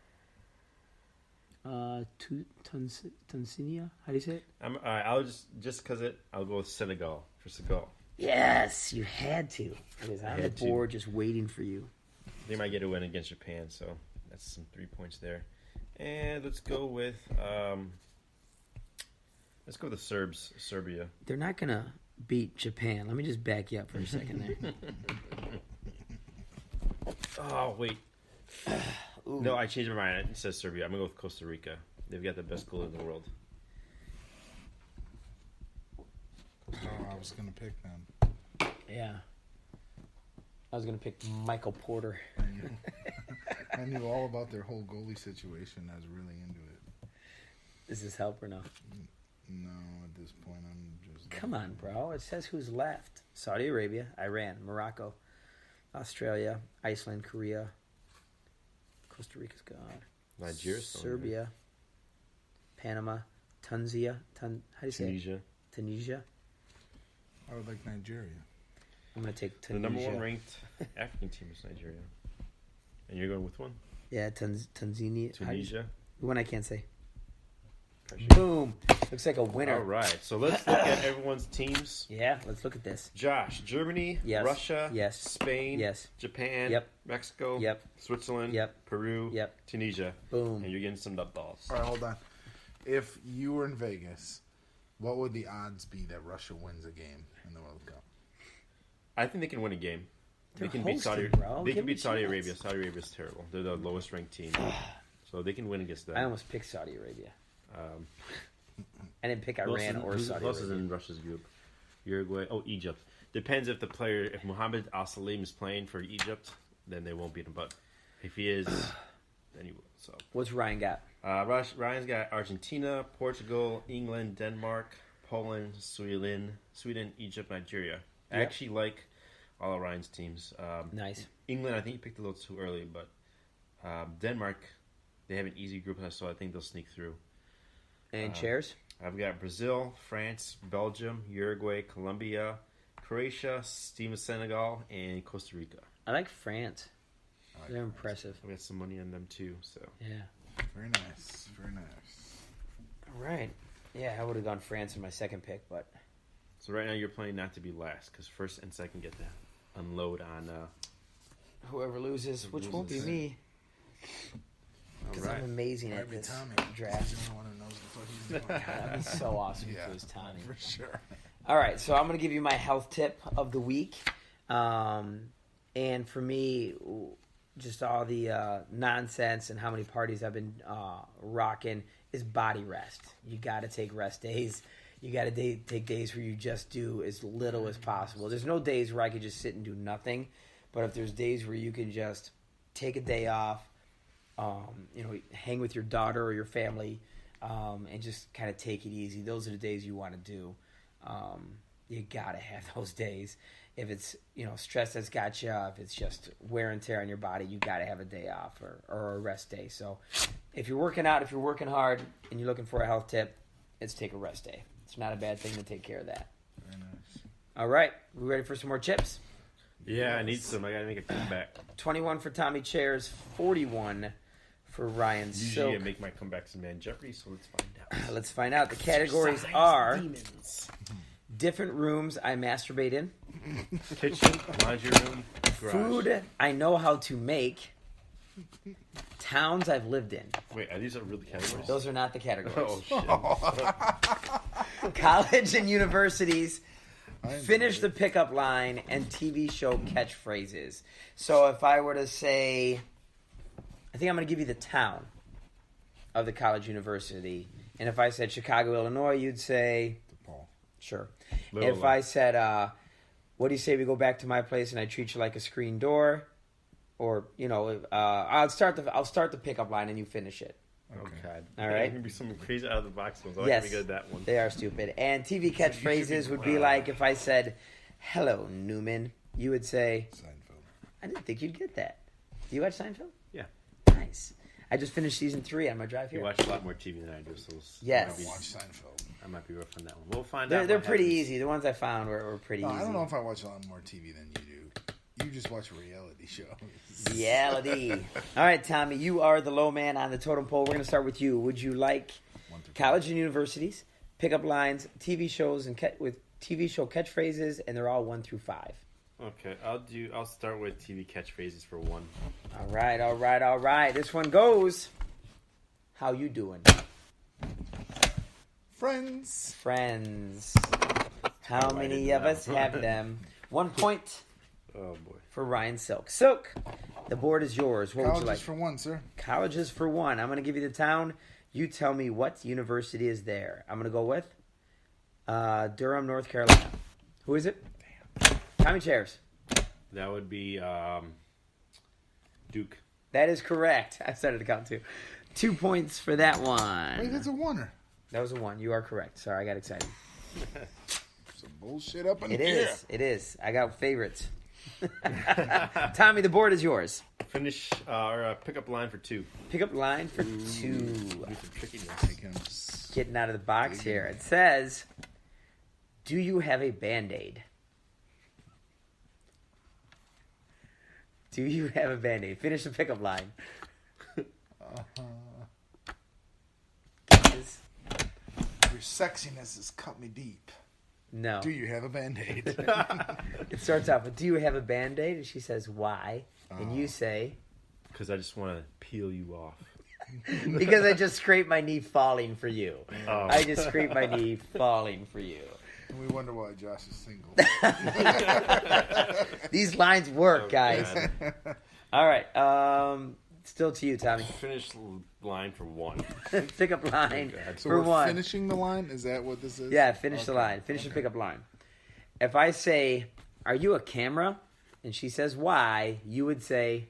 Tanzania. How do you say it? I'll just because I'll go with Senegal for Senegal. Yes, you had to. It was on the Had to. board just waiting for you. They might get a win against Japan, so that's some 3 points there. And let's go with the Serbs, Serbia. They're not going to beat Japan. Let me just back you up for a second there. Oh wait, Ooh. no, I changed my mind. It says Serbia. I'm gonna go with Costa Rica. They've got the best goalie in the world. Oh, I was going to pick them. Yeah. I was going to pick Michael Porter. I knew all about their whole goalie situation. I was really into it. Does this help or no? No, at this point, I'm just. Come on, bro. It says who's left. Saudi Arabia, Iran, Morocco, Australia, Iceland, Korea, Costa Rica's gone. Nigeria's still in there. Serbia, Panama, Tunisia. How do you say it? Tunisia. Tunisia. I would like Nigeria. I'm going to take The Tunisia. number one ranked African team is Nigeria. And you're going with one? Yeah, Tanzania. Tunisia. One I can't say. Boom. Looks like a winner. All right. So let's look at everyone's teams. Yeah, let's look at this. Josh, Germany, Yes. Russia, Yes. Spain, Yes. Japan, Yep. Mexico, Yep. Switzerland, Yep. Peru, Yep. Tunisia. Boom. And you're getting some nut balls. All right, hold on. If you were in Vegas, what would the odds be that Russia wins a game in the World Cup? I think they can win a game. They're They can beat Saudi. hosting, bro. They Give can me beat Saudi a chance. Arabia. Saudi Arabia's terrible. They're the lowest ranked team, so they can win against them. I almost picked Saudi Arabia. Um, I didn't pick who else Iran is- or Saudi who else is Arabia. in Russia's group? Uruguay. Oh, Egypt. Depends if the player, if Mohammed Al Salim is playing for Egypt, then they won't beat him. But if he is, then he will. So What's Ryan got? Ryan's got Argentina, Portugal, England, Denmark, Poland, Sweden, Egypt, Nigeria. I Yep. actually like all of Ryan's teams. Nice. England, I think he picked a little too early, but Denmark, they have an easy group, so I think they'll sneak through. And chairs? I've got Brazil, France, Belgium, Uruguay, Colombia, Croatia, Team of Senegal, and Costa Rica. I like France. I like They're that. impressive. I've got some money on them too. So Yeah. Very nice. Very nice. All right. Yeah, I would have gone France in my second pick, but right now you're playing not to be last because first and second get to unload on. whoever loses, which won't be loses. me, All because right. I'm amazing Might at be this Tommy. draft. He's the only one who knows the fuck he's doing. That'd be so awesome Yeah. if it was Tommy. For sure. All right, so I'm going to give you my health tip of the week. And for me, just all the nonsense and how many parties I've been rocking is body rest. You got to take rest days. You got to take days where you just do as little as possible. There's no days where I could just sit and do nothing. But if there's days where you can just take a day off, hang with your daughter or your family, and just kind of take it easy. Those are the days you want to do. You gotta have those days. If it's stress that's got you, if it's just wear and tear on your body, you gotta have a day off or a rest day. So if you're working out, if you're working hard, and you're looking for a health tip, it's take a rest day. It's not a bad thing to take care of that. Very nice. All right, we ready for some more chips? Yeah, I need some. I gotta make a comeback. 21 for Tommy Chairs, 41 for Ryan Usually Silk. I make my comebacks in Man Jeopardy, so let's find out. Let's find out. The categories are demons. different rooms I masturbate in, Kitchen, laundry room, garage. food I know how to make, towns I've lived in. Wait, are these really categories? Those are not the categories. Oh shit! College and universities, I enjoyed finish it. the pickup line, and TV show catchphrases. So if I were to say, I think I'm going to give you the town of the college university. And if I said Chicago, Illinois, you'd say, Paul. sure. Little If Rock. I said, what do you say we go back to my place and I treat you like a screen door? Or, I'll start the pickup line and you finish it. Oh god! All right. There's gonna be some crazy out of the box ones. I like Yes. to be good at that one. They are stupid. And TV catchphrases would be like if I said, hello, Newman, you would say, Seinfeld. I didn't think you'd get that. Do you watch Seinfeld? Yeah. Nice. I just finished season 3 on my drive You here. watch a lot more TV than I do, so Yes. I watch Seinfeld. I might be rough on that one. We'll find They're out. they're what pretty happens. easy. The ones I found were pretty No, easy. I don't know if I watch a lot more TV than you do. You just watch reality shows. Reality. All right, Tommy, you are the low man on the totem pole. We're going to start with you. Would you like 1 through college and universities, pickup lines, TV shows, and with TV show catchphrases, and they're all 1 through 5? Okay, I'll start with TV catchphrases for 1. All right. This one goes. How you doing? Friends. Friends. How Right many into of that us one. have them? 1 point Oh boy. for Ryan Silk. Silk, the board is yours. What would you Colleges like? for 1, sir. Colleges for 1. I'm going to give you the town. You tell me what university is there. I'm going to go with Durham, North Carolina. Who is it? Tommy Chairs. That would be Duke. That is correct. I started to count 2. 2 points for that one. Wait, that's a oner. That was a 1. You are correct. Sorry, I got excited. Some bullshit up in It here. is. It is. I got favorites. Tommy, the board is yours. Finish our pickup line for 2. Pick up line for 2. Do some trickiness. Make him Getting out of the box here. It says, do you have a Band-Aid? Do you have a Band-Aid? Finish the pickup line. Your sexiness has cut me deep. No. Do you have a Band-Aid? It starts off with, do you have a Band-Aid? And she says, why? And you say... Because I just want to peel you off. Because I just scraped my knee falling for you. Oh. I just scraped my knee falling for you. We wonder why Josh is single. These lines work, guys. All right. Still to you, Tommy. Finish line for 1. Pickup line So for we're 1. finishing the line? Is that what this is? Yeah, finish the line. Finish the pickup line. If I say, are you a camera? And she says, why? You would say...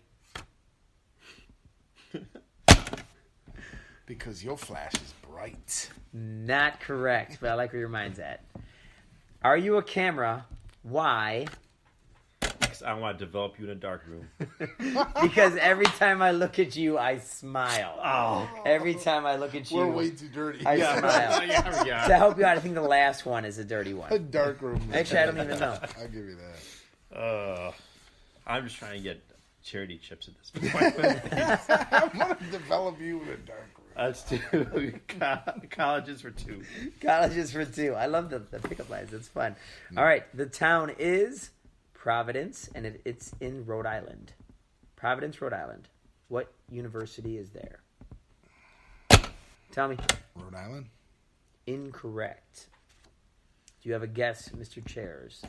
Because your flash is bright. Not correct, but I like where your mind's at. Are you a camera? Why? Because I want to develop you in a dark room. Because every time I look at you, I smile. Oh. Every time I look at you, We're way too dirty. I smile. Yeah. To help you out, I think the last one is a dirty A one. dark room. Actually, I don't even know. I'll give you that. I'm just trying to get charity chips at this point. I'm going to develop you in a dark room. That's 2. Colleges for 2. Colleges for 2. I love the pickup lines. It's fun. All right. The town is Providence, and it's in Rhode Island. Providence, Rhode Island. What university is there? Tell me. Rhode Island? Incorrect. Do you have a guess, Mr. Chairs?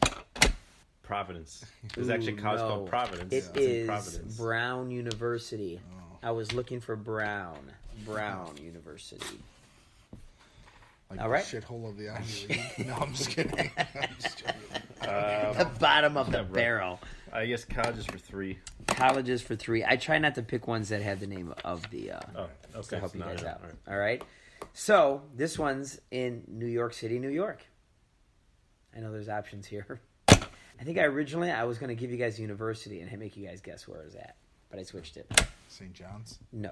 Providence. There's actually a college called Providence. It It's in is Providence. Brown University. Oh. I was looking for Brown University. Like All right. the shithole of the Ivy League. No, I'm just kidding. I'm just joking. The bottom of the barrel. I guess colleges for 3. Colleges for 3. I try not to pick ones that have the name of the Okay. to help you guys out. All right. All right. So this one's in New York City, New York. I know there's options here. I think I was going to give you guys a university and make you guys guess where it's at, but I switched it. St. John's? No.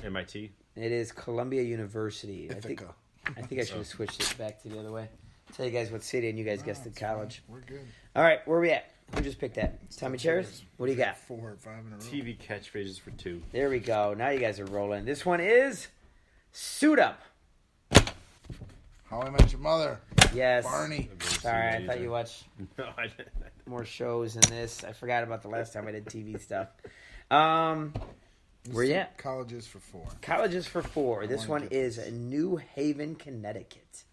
MIT. It is Columbia University. Ithaca. I think I should have switched it back to the other way. Tell you guys what city and you guys guessed the college. We're good. All right, where are we at? Who just picked that? Tommy Chairs? What do you got? 4 or 5 in a row. TV catchphrases for 2. There we go. Now you guys are rolling. This one is Suit Up. How I Met Your Mother. Yes. Barney. Sorry, I thought you watched No, I didn't. more shows than this. I forgot about the last time I did TV stuff. Where you at? Colleges for 4. Colleges for 4. This wanna one get is this. New Haven, Connecticut.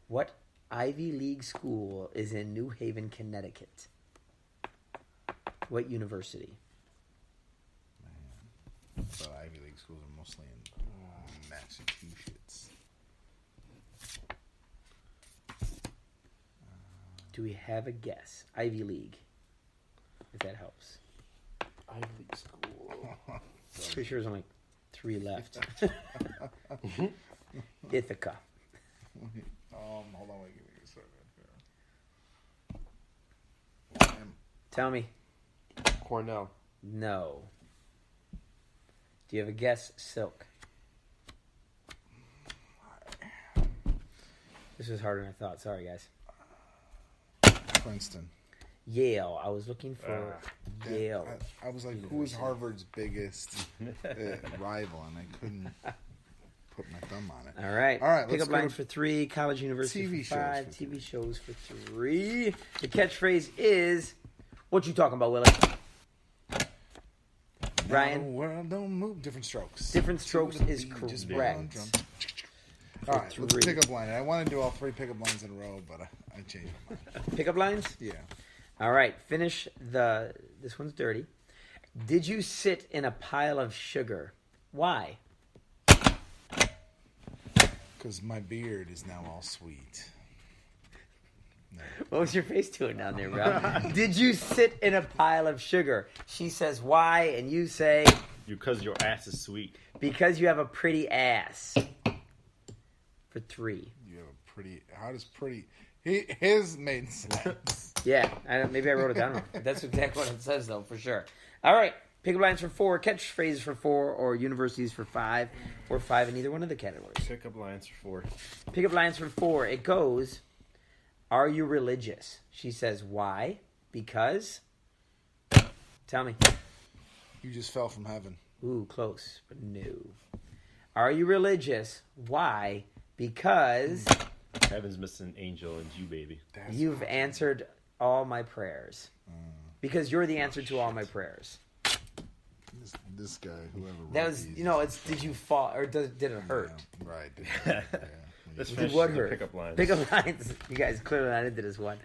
What Ivy League school is in New Haven, Connecticut? What university? But Ivy League schools are mostly in Massachusetts. Do we have a guess? Ivy League. If that helps. Ivy League school. Pretty sure there's only 3 left. Ithaca. Hold on, wait, give me a second. Tell me. Cornell. No. Do you have a guess? Silk. This was harder than I thought. Sorry, guys. Princeton. Yale. I was looking for Yale. I was like, who is Harvard's biggest rival? And I couldn't put my thumb on it. All right. All right, let's Pickup go lines to for 3. College university TV for shows 5. for TV shows for 3. The catchphrase is, what you talking about, Willie? Ryan? The world don't move. Different Strokes. Different Strokes To the is beat, just correct. one drum. All right, let's 3. pick up line. I want to do all 3 pickup lines in a row, but I changed my mind. Pickup lines? Yeah. All right. Finish this one's dirty. Did you sit in a pile of sugar? Why? Because my beard is now all sweet. No. What was your face doing down there, bro? Did you sit in a pile of sugar? She says, why? And you say, Because your ass is sweet. because you have a pretty ass. For 3. You have a pretty. How does pretty. His made sense. Yeah, maybe I wrote it down wrong. That's exactly what it says, though, for sure. All right. Pickup lines for 4, catchphrases for 4, or universities for 5, or 5 in either one of the categories. Pickup lines for 4. Pickup lines for 4. It goes, Are you religious? She says, why? Because? Tell me. You just fell from heaven. Ooh, close, but no. Are you religious? Why? Because Heaven's missing angel and you, baby. you've answered all my prayers. Because you're the answer to all my prayers. This guy, whoever. That was, it's did you fall or did it hurt? Yeah, right. Yeah. Let's Did finish what the hurt? pickup lines. Pickup lines. You guys clearly not into this one.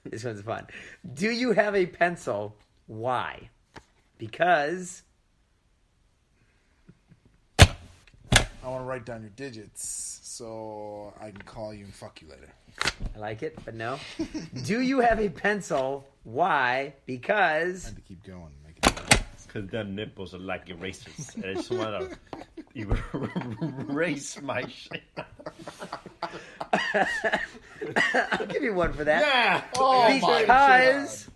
This one's fun. Do you have a pencil? Why? Because I want to write down your digits so I can call you and fuck you later. I like it, but no. Do you have a pencil? Why? I Because had to keep going. Make it better. Because them nipples are like erasers. And I just want to erase my shit. I'll give you one for that. Yeah! Oh my Because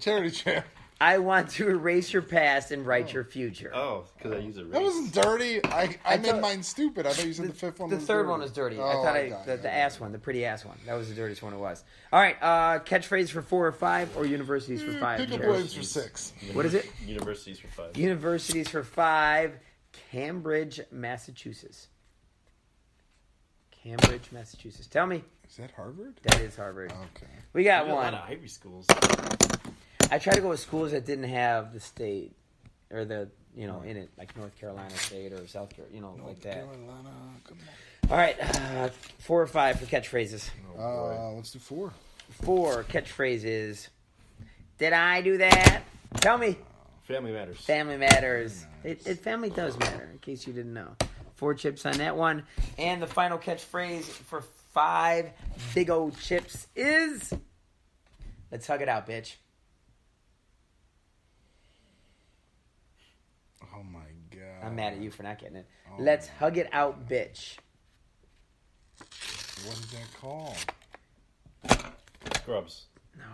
Charity chair. I want to erase your past and write your future. Oh, because I use erase. That wasn't dirty. I made thought- mine stupid. I thought you said the fifth one The was third dirty. one was dirty. Oh, I thought got the it. ass one, the pretty ass one. That was the dirtiest one it was. All right, catchphrase for 4 or 5 or universities for 5? Pick up Jared? lines for 6. What is it? Universities for 5. Universities for 5. Cambridge, Massachusetts. Cambridge, Massachusetts. Tell me. Is that Harvard? That is Harvard. Okay. We got There's a lot one. of Ivy schools. I try to go with schools that didn't have the state or the, in it, like North Carolina State or South Carolina, like that. Carolina, come All right, 4 or 5 for catchphrases. on. Let's do 4. 4 catchphrases. Did I do that? Tell me. Family matters. Family matters. Family does matter, in case you didn't know. 4 chips on that one. And the final catchphrase for 5 big old chips is, let's hug it out, bitch. Oh my god. I'm mad at you for not getting it. Oh. Let's hug it out, bitch. What is that called? Scrubs. No.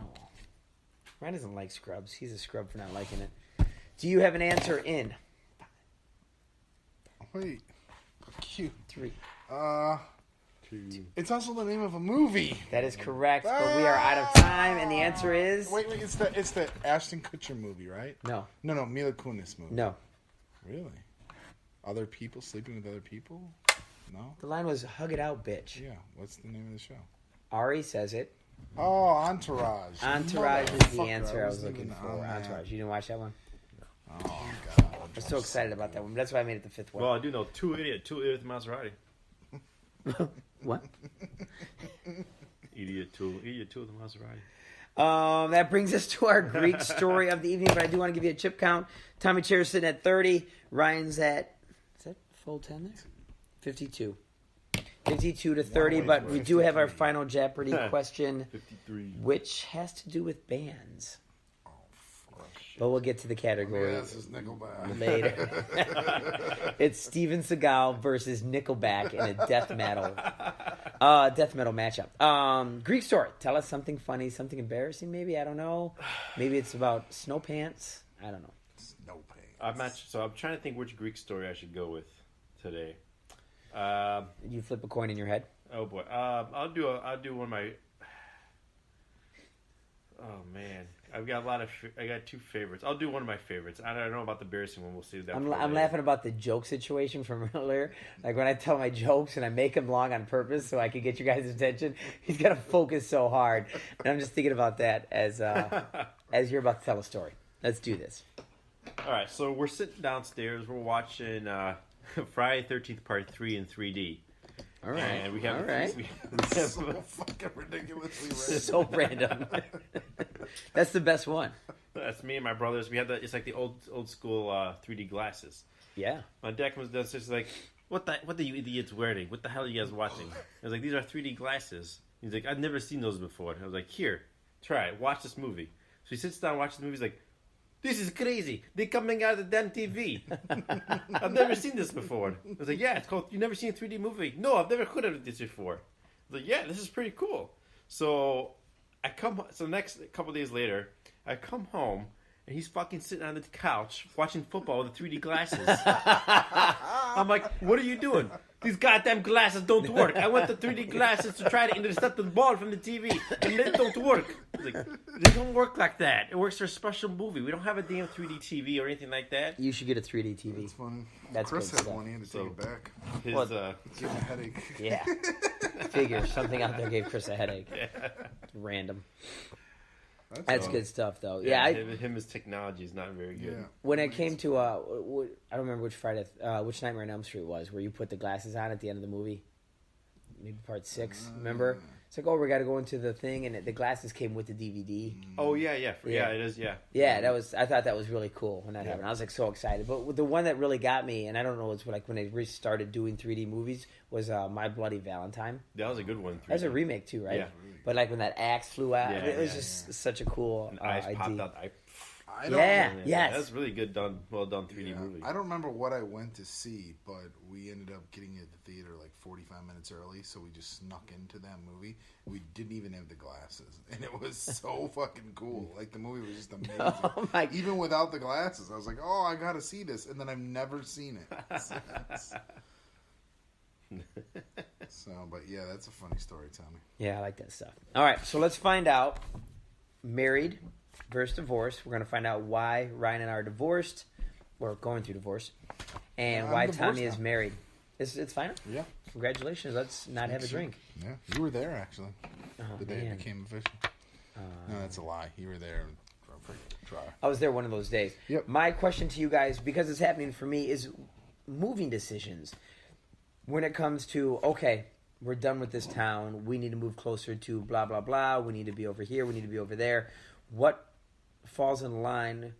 Ryan doesn't like Scrubs. He's a scrub for not liking it. Do you have an answer in Wait. Cute. 3? It's also the name of a movie. That is correct, but we are out of time, and the answer is Wait, it's the Ashton Kutcher movie, right? no. No, Mila Kunis movie. No. Really? Other people sleeping with other people? No. The line was hug it out, bitch. Yeah. What's the name of the show? Ari says it. Oh, Entourage. Entourage is the Motherfucker, answer I was looking thinking for. on that. Entourage. You didn't watch that one? Oh god. I'm so excited about that one. That's why I made it the 5th one. Well, I do know two idiot Maserati. What? Idiot two with the Maserati. That brings us to our Greek story of the evening, but I do want to give you a chip count. Tommy Chair's sitting at 30. Ryan's at, is that full 10 there? 52. 52 to 30, but we do have our final Jeopardy question, 53. which has to do with bands. But we'll get to the category This is Nickelback. later. It's Steven Seagal versus Nickelback in a death metal matchup. Greek story. Tell us something funny, something embarrassing. Maybe, I don't know. Maybe it's about snow pants. I don't know. No pain. I'm trying to think which Greek story I should go with today. You flip a coin in your head. Oh boy. I'll do one of my. Oh man, I got 2 favorites. I'll do one of my favorites. I don't know about the embarrassing one. We'll see that. I'm laughing about the joke situation from earlier. Like when I tell my jokes and I make them long on purpose so I can get you guys' attention. He's got to focus so hard, and I'm just thinking about that as you're about to tell a story. Let's do this. All right, so we're sitting downstairs. We're watching Friday 13th Part 3 in 3D. All right. And we have all right. we have So fucking ridiculously So random. That's the best one. that's me and my brothers. We have it's like the old school 3D glasses. Yeah. My dad comes downstairs he's like, what are you idiots wearing? What the hell are you guys watching? I was like, these are 3D glasses. He's like, I've never seen those before. I was like, here, try it. Watch this movie. So he sits down, watches the movie. He's like, this is crazy. They're coming out of the damn TV. I've never seen this before. I was like, yeah, it's called, you've never seen a 3D movie? No, I've never heard of this before. I was like, yeah, this is pretty cool. So the next couple days later, I come home, and he's fucking sitting on the couch watching football with the 3D glasses. I'm like, what are you doing? These goddamn glasses don't work. I want the 3D glasses to try to intercept the ball from the TV, and they don't work. Like, they don't work like that. It works for a special movie. We don't have a damn 3D TV or anything like that. You should get a 3D TV. That's funny. That's Chris good had stuff. one. He had to take it back. His, Well, Give him a headache. Yeah. Figure something out there gave Chris a headache. Random. That's good stuff, though. Yeah, his technology is not very good. Yeah. when it came to I don't remember which which Nightmare on Elm Street was, where you put the glasses on at the end of the movie. Maybe part 6. Remember? It's like, we got to go into the thing, and the glasses came with the DVD. Oh yeah, it is. Yeah, I thought that was really cool when that happened. I was like so excited. But the one that really got me, and I don't know, it's like when they restarted doing 3D movies, was My Bloody Valentine. That was a good one. That was a remake too, right? Yeah. But like when that axe flew out, Yeah, it was just such a cool Eyes idea. popped out. I don't Yes. That's really good done. Well done 3D movie. I don't remember what I went to see, but we ended up getting it at the theater like 45 minutes early, so we just snuck into that movie. We didn't even have the glasses, and it was so fucking cool. Like, the movie was just amazing. Oh my- Even without the glasses, I was like, I gotta see this, and then I've never seen it. So, but yeah, that's a funny story, Tommy. Yeah, I like that stuff. All right, so let's find out. Married versus divorced. We're going to find out why Ryan and I are divorced, or going through divorce, and I'm why divorced Tommy now. is married. It's final? Yeah. Congratulations. Let's not have a drink. Yeah, you were there, actually, Oh, the day man. it became official. No, that's a lie. You were there. Try. I was there one of those days. Yep. My question to you guys, because it's happening for me, is moving decisions. When it comes to, okay, we're done with this town. We need to move closer to blah, blah, blah. We need to be over here. We need to be over there. What falls in line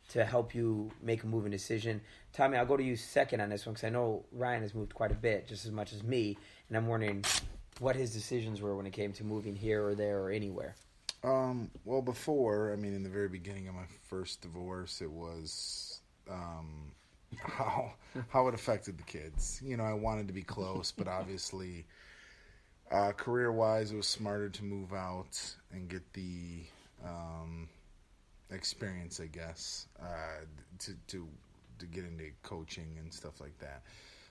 to help you make a moving decision? Tommy, I'll go to you second on this one because I know Ryan has moved quite a bit, just as much as me. And I'm wondering what his decisions were when it came to moving here or there or anywhere. Well, before, in the very beginning of my first divorce, it was how it affected the kids. I wanted to be close, but obviously, career-wise, it was smarter to move out and get the experience, I guess, to get into coaching and stuff like that.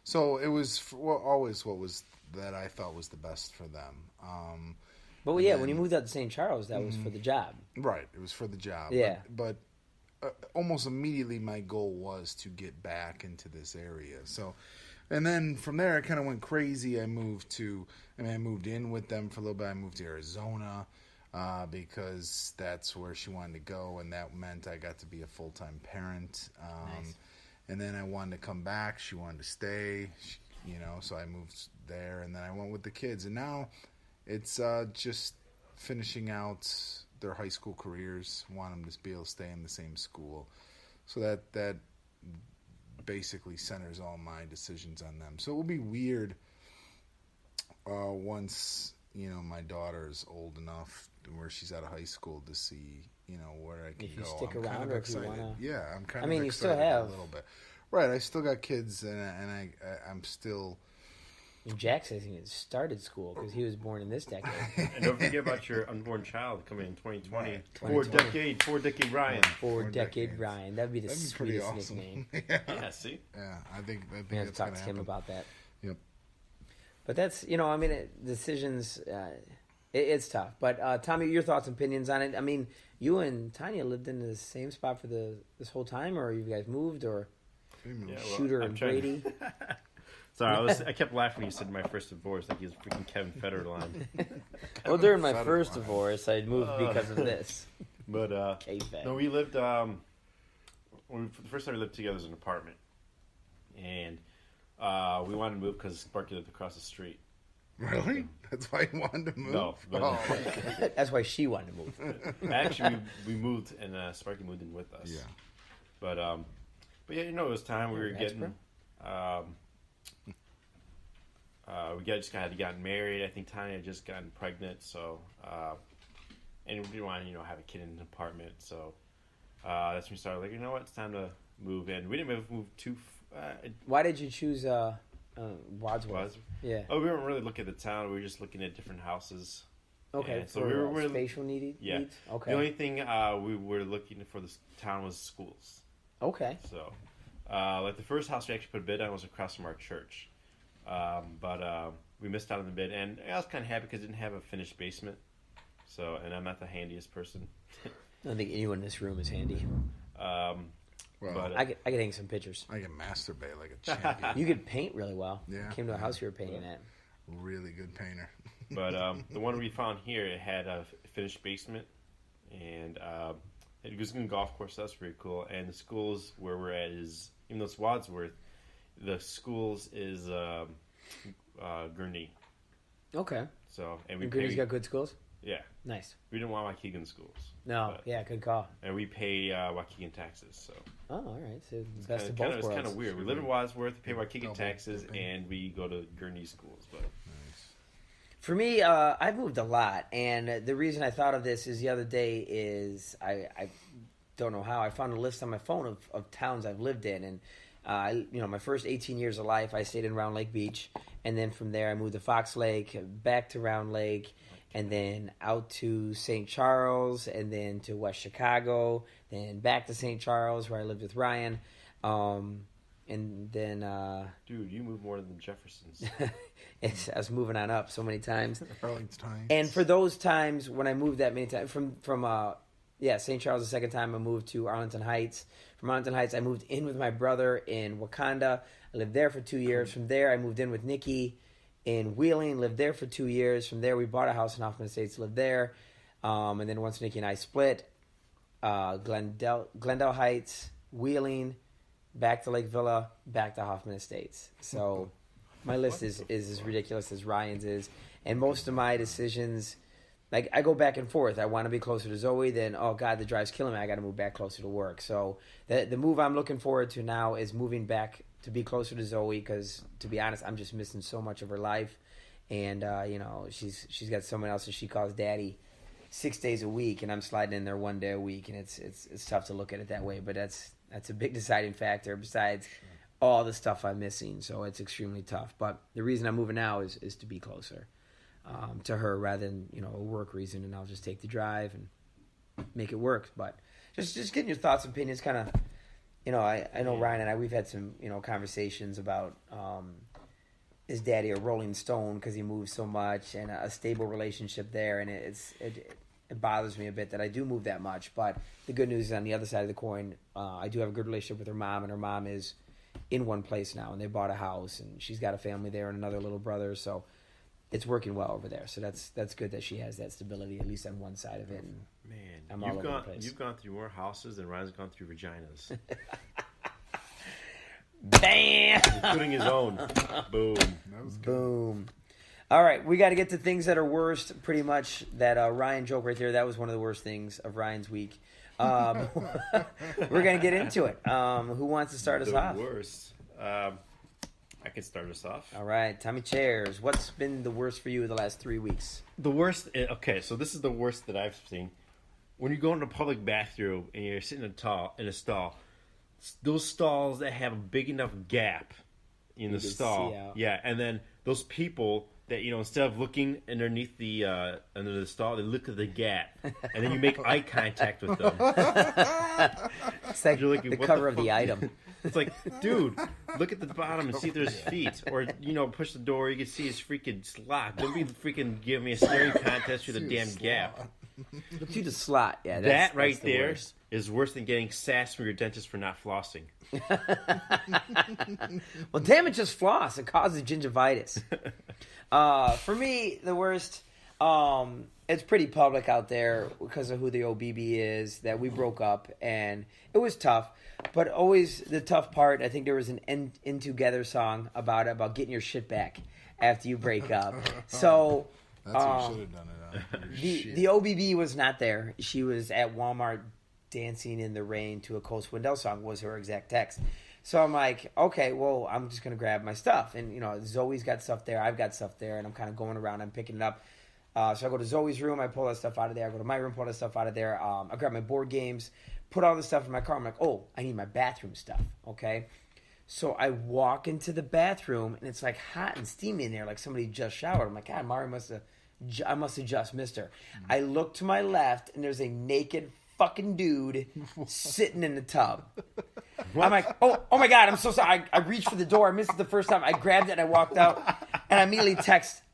So it was always what was that I thought was the best for them. But yeah, when you moved out to St. Charles, that was for the job. Right, it was for the job. Yeah. But almost immediately my goal was to get back into this area. So, and then from there I kind of went crazy. I moved in with them for a little bit. I moved to Arizona because that's where she wanted to go, and that meant I got to be a full-time parent. Nice. And then I wanted to come back. She wanted to stay, so I moved there, and then I went with the kids. And now it's just finishing out their high school careers, want them to be able to stay in the same school. So that basically centers all my decisions on them. So it will be weird once, my daughter is old enough where she's out of high school to see, where I can If you go. stick I'm around kind of or if you excited. wanna- Yeah, I'm kind I of mean, you excited still have- a little bit. Right, I still got kids, and I'm still... Jack says he started school because he was born in this decade. And don't forget about your unborn child coming in 2020. Right. 2020. Four decade Ryan. Four-decade decades. Ryan. That'd be the That'd be pretty sweetest awesome. nickname. Yeah, see? Yeah, I think We have that's to talk going to to him happen. about that. Yep. But that's, decisions, it's tough. But Tommy, your thoughts and opinions on it? You and Tanya lived in the same spot for this whole time, or you guys moved, or Yeah, well, Shooter I'm and trying Brady? Sorry, I kept laughing when you said my first divorce, like he was freaking Kevin Federline. Well, during my Federline. first divorce, I moved because of this. But K-Fed. no, we lived. The first time we lived together was in an apartment, and we wanted to move because Sparky lived across the street. Really? That's why you wanted to move? No, but- Oh, okay. That's why she wanted to move. Actually, we moved, and Sparky moved in with us. Yeah. But yeah, it was time we were That's getting. Just had gotten married. I think Tanya had just gotten pregnant, so and we didn't want to have a kid in an apartment. So that's when we started like, you know what, it's time to move in. We didn't move too. Why did you choose Wadsworth? Was Yeah. we weren't really looking at the town. We were just looking at different houses. Okay. And so for we were really- spatial needs? Yeah. Okay. The only thing we were looking for this town was schools. Okay. So, like the first house we actually put a bid on was across from our church, But we missed out on the bid, and I was kind of happy because it didn't have a finished basement. So, and I'm not the handiest person. I don't think anyone in this room is handy. But I could hang some pictures. I can masturbate like a champion. You could paint really well. Yeah. Came to a house you were painting at. Really good painter. But the one we found here, it had a finished basement, and it was in a golf course. So that's pretty cool. And the schools where we're at is, even though it's Wadsworth, the schools is Gurnee. Okay. So and Gurnee's got good schools? Yeah. Nice. We didn't want Waukegan schools. No, yeah, good call. And we pay Waukegan taxes, so. Oh, all right. So best of both worlds. It's kind of weird. We live in Wadsworth, pay Waukegan Double taxes, dipping. and we go to Gurnee schools. But For me, I've moved a lot, and the reason I thought of this is the other day is I don't know how I found a list on my phone of towns I've lived in, and my first 18 years of life I stayed in Round Lake Beach, and then from there I moved to Fox Lake, back to Round Lake, and then out to St. Charles, and then to West Chicago, then back to St. Charles where I lived with Ryan, and then dude, you move more than the Jeffersons. I was moving on up so many times. Arlington. And for those times when I moved that many times, from St. Charles the second time I moved to Arlington Heights. From Arlington Heights I moved in with my brother in Wakanda. I lived there for 2 years. From there I moved in with Nikki in Wheeling, lived there for 2 years. From there we bought a house in Hoffman Estates, lived there. And then once Nikki and I split, Glendale Heights, Wheeling, back to Lake Villa, back to Hoffman Estates. So my list is as ridiculous as Ryan's is. And most of my decisions, like, I go back and forth. I want to be closer to Zoe, then, oh, God, the drive's killing me. I got to move back closer to work. So the move I'm looking forward to now is moving back to be closer to Zoe because, to be honest, I'm just missing so much of her life. And, she's got someone else that she calls daddy 6 days a week, and I'm sliding in there 1 day a week. And it's tough to look at it that way, but that's a big deciding factor besides all the stuff I'm missing. So it's extremely tough. But the reason I'm moving now is to be closer to her rather than, a work reason. And I'll just take the drive and make it work. But just getting your thoughts and opinions kind of, I know Ryan and I, we've had some, conversations about his daddy a Rolling Stone because he moves so much and a stable relationship there. And it bothers me a bit that I do move that much. But the good news is on the other side of the coin, I do have a good relationship with her mom, and her mom is in one place now, and they bought a house, and she's got a family there and another little brother, so it's working well over there. So that's good that she has that stability, at least on one side of it. And man, I'm all over the place. You've gone through more houses than Ryan's gone through vaginas. Bam! Including his own. Boom. That was good. Boom. All right, we got to get to things that are worst. Pretty much that Ryan joke right there. That was one of the worst things of Ryan's week. We're gonna get into it. Who wants to start us off? The worst. I can start us off. All right, Tommy Chairs. What's been the worst for you the last 3 weeks? The worst. Okay, so this is the worst that I've seen. When you go into a public bathroom and you're sitting in a stall, those stalls that have a big enough gap in the can stall, see out. yeah, and then those people that instead of looking underneath the under the stall, they look at the gap, and then you make eye contact with them. It's like You're looking, the what cover the of the fuck? item. It's like, dude, look at the bottom and see if there's feet, or push the door, you can see his freaking slot. Don't be freaking giving me a staring contest through the damn gap. Look through the slot. Yeah, That right that's the there worst. is worse than getting sassed from your dentist for not flossing. Well, damn it, just floss. It causes gingivitis. For me, the worst, it's pretty public out there because of who the OBB is, that we broke up, and it was tough. But always the tough part, I think there was an In Together song about getting your shit back after you break up. So That's what you should have done it on. the OBB was not there. She was at Walmart dancing in the rain to a Cole Swindell song was her exact text. So I'm like, okay, well, I'm just going to grab my stuff. And, Zoe's got stuff there. I've got stuff there. And I'm kind of going around. I'm picking it up. So I go to Zoe's room. I pull that stuff out of there. I go to my room, pull that stuff out of there. I grab my board games, put all the stuff in my car. I'm like, oh, I need my bathroom stuff. Okay. So I walk into the bathroom, and it's like hot and steamy in there, like somebody just showered. I'm like, God, Mari I must have just missed her. I look to my left, and there's a naked fucking dude sitting in the tub. I'm like, oh my God, I'm so sorry. I reached for the door. I missed it the first time. I grabbed it and I walked out. And I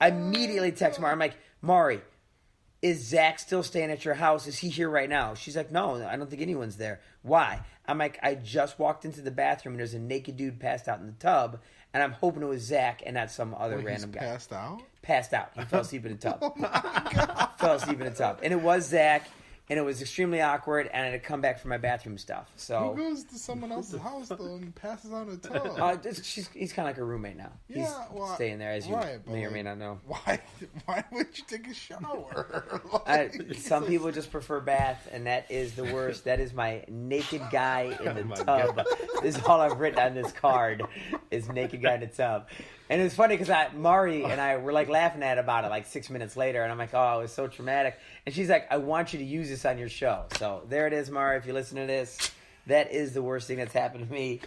immediately text Mari. I'm like, Mari, is Zach still staying at your house? Is he here right now? She's like, no, I don't think anyone's there. Why? I'm like, I just walked into the bathroom and there's a naked dude passed out in the tub. And I'm hoping it was Zach and not some other random guy. Passed out? Passed out. He fell asleep in a tub. Oh my God. Fell asleep in a tub. And it was Zach. And it was extremely awkward, and I had to come back for my bathroom stuff. So Who goes to someone else's house though and passes out in a tub? he's kind of like a roommate now. Yeah, he's well, staying there, as you right, but may or like, may not know. Why would you take a shower? Some people just prefer bath, and that is the worst. That is my naked guy in the tub. This is all I've written on this card is naked guy in the tub. And it's funny because Mari and I were like laughing about it like 6 minutes later, and I'm like, oh, it was so traumatic. And she's like, I want you to use this on your show. So there it is, Mari. If you listen to this, that is the worst thing that's happened to me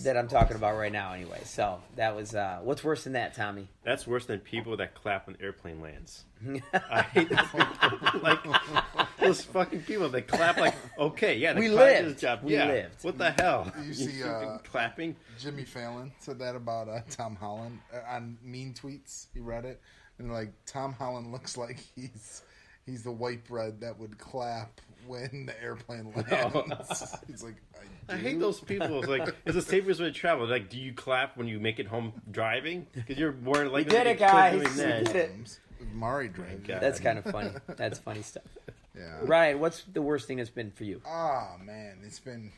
that I'm talking about right now anyway. So that was, what's worse than that, Tommy? That's worse than people that clap when the airplane lands. I hate those people. Like, those fucking people that clap like, okay, yeah, we lived. lived. Job. We yeah. lived. What the hell? You see clapping? Jimmy Fallon said that about Tom Holland on Mean Tweets. He read it. And like, Tom Holland looks like he's the white bread that would clap when the airplane lands. He's like, I hate those people. It's like, it's the safest way to travel. Like, do you clap when you make it home driving? Because you're more likely did it, guys. We did it. Mari drank. That's kind of funny. That's funny stuff. Yeah. Ryan, what's the worst thing that's been for you? Oh man, it's been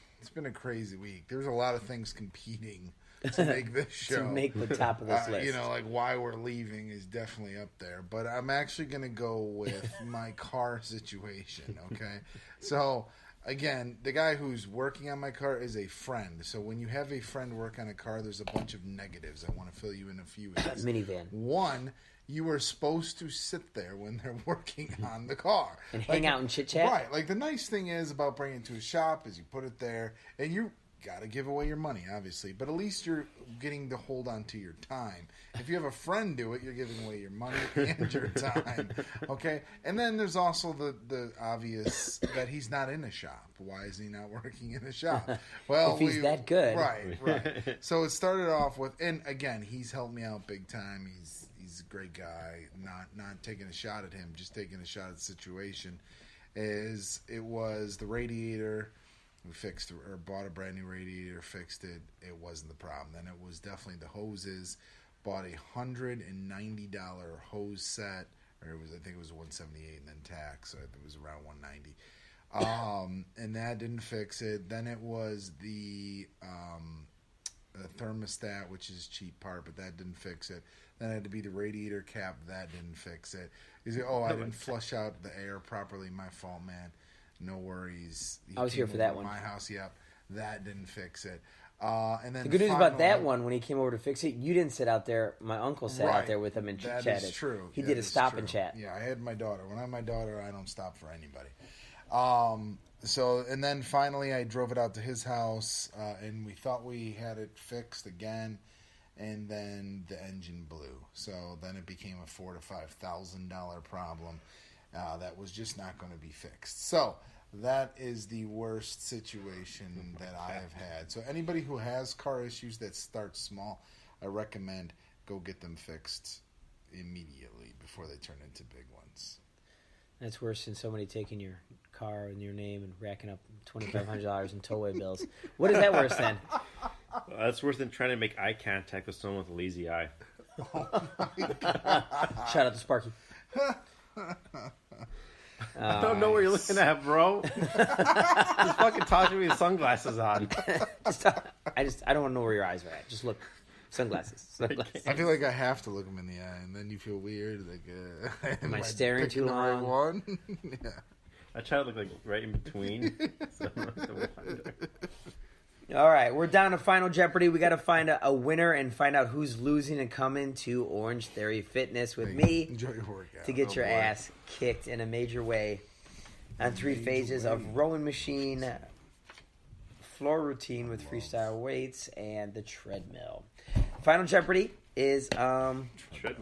a crazy week. There's a lot of things competing to make this show. To make the top of this list. You know, like why we're leaving is definitely up there. But I'm actually going to go with my car situation, okay? So, again, the guy who's working on my car is a friend. So when you have a friend work on a car, there's a bunch of negatives. I want to fill you in a few ways. Minivan. One, you are supposed to sit there when they're working on the car. And hang out and chit-chat? Right. Like, the nice thing is about bringing it to a shop is you put it there, and you got to give away your money, obviously. But at least you're getting to hold on to your time. If you have a friend do it, you're giving away your money and your time. Okay? And then there's also the obvious that he's not in a shop. Why is he not working in a shop? Well, if he's that good. Right. So it started off with, and again, he's helped me out big time. He's a great guy. Not taking a shot at him, just taking a shot at the situation. It was the radiator. We fixed or bought a brand new radiator, fixed it. It wasn't the problem. Then it was definitely the hoses. Bought a $190 hose set, or I think it was $178 and then tax. So it was around $190. And that didn't fix it. Then it was the thermostat, which is a cheap part, but that didn't fix it. Then it had to be the radiator cap. That didn't fix it. I didn't flush out the air properly. My fault, man. No worries. I was here for that one. My house, yep. That didn't fix it. And then the good news about that one, when he came over to fix it, you didn't sit out there. My uncle sat out there with him and chatted. That is true. He did a stop and chat. Yeah, I had my daughter. When I have my daughter, I don't stop for anybody. And then finally I drove it out to his house, and we thought we had it fixed again, and then the engine blew. So then it became a $4,000 to $5,000 problem that was just not going to be fixed. So that is the worst situation that I have had. So anybody who has car issues that start small, I recommend go get them fixed immediately before they turn into big ones. That's worse than somebody taking your car in your name and racking up $2,500 in tollway bills. What is that worse than? That's worse than trying to make eye contact with someone with a lazy eye. Shout out to Sparky. I don't know what you're looking at, bro. Just fucking talk to me with sunglasses on. I don't want to know where your eyes are at. Just look. Sunglasses. I feel like I have to look him in the eye, and then you feel weird. Like, am I staring too long? Right one? Yeah. I try to look like right in between. So all right, we're down to Final Jeopardy. We got to find a winner and find out who's losing and coming to Orange Theory Fitness with me. Enjoy your workout. To get your ass kicked in a major way on 3 phases of rowing machine, floor routine with freestyle weights, and the treadmill. Final Jeopardy is treadmill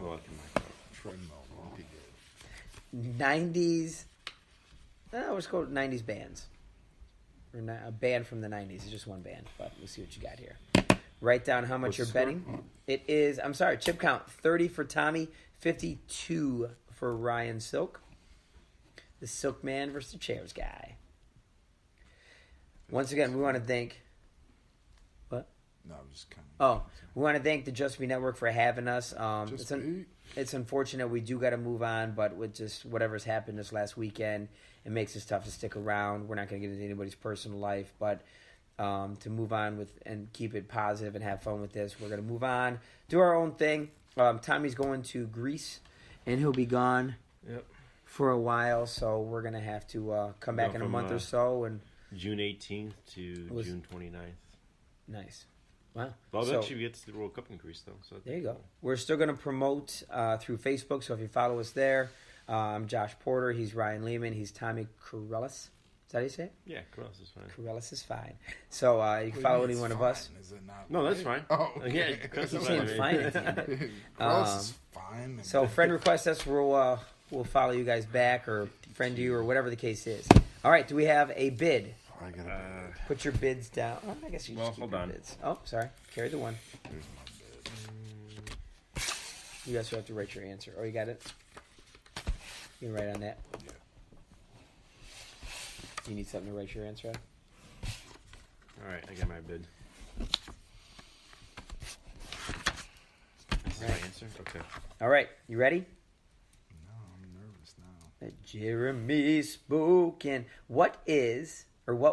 won't be good. 90s. Let's go 90s bands. or not, a band from the 90s. It's just one band, but we'll see what you got here. Write down how much you're betting. It is, I'm sorry, chip count, 30 for Tommy, 52 for Ryan Silk. The Silk Man versus the Chairs guy. Once again, we want to thank... What? No, I'm just kind of... Oh, we want to thank the Just Be Network for having us. It's unfortunate we do got to move on, but with just whatever's happened this last weekend, it makes it tough to stick around. We're not going to get into anybody's personal life, but to move on with and keep it positive and have fun with this, we're going to move on, do our own thing. Tommy's going to Greece, and he'll be gone for a while, so we're going to have to come back in a month or so. And June 18th to June 29th. Nice. Wow. Well, that actually gets to the World Cup in Greece, though. So there you go. We're still going to promote through Facebook, so if you follow us there, I'm Josh Porter. He's Ryan Lehman. He's Tommy Corellis. Is that how you say it? Yeah, Corellis is fine. Corellis is fine. So you can follow any one of us. Is it not? No, that's fine. Oh, okay. Yeah, Corellis He's saying fine at the end. Corellis is fine. So friend request us. We'll follow you guys back or friend you or whatever the case is. All right. Do we have a bid? I got a bid. Put your bids down. Oh, I guess you just keep hold your on. bids. Oh, sorry. Carry the one. Here's my bid. You guys have to write your answer. Oh, you got it? You can write on that. Yeah. You need something to write your answer on? All right, I got my bid. This is my answer? Okay. All right. You ready? No, I'm nervous now. Jeremy spoken. What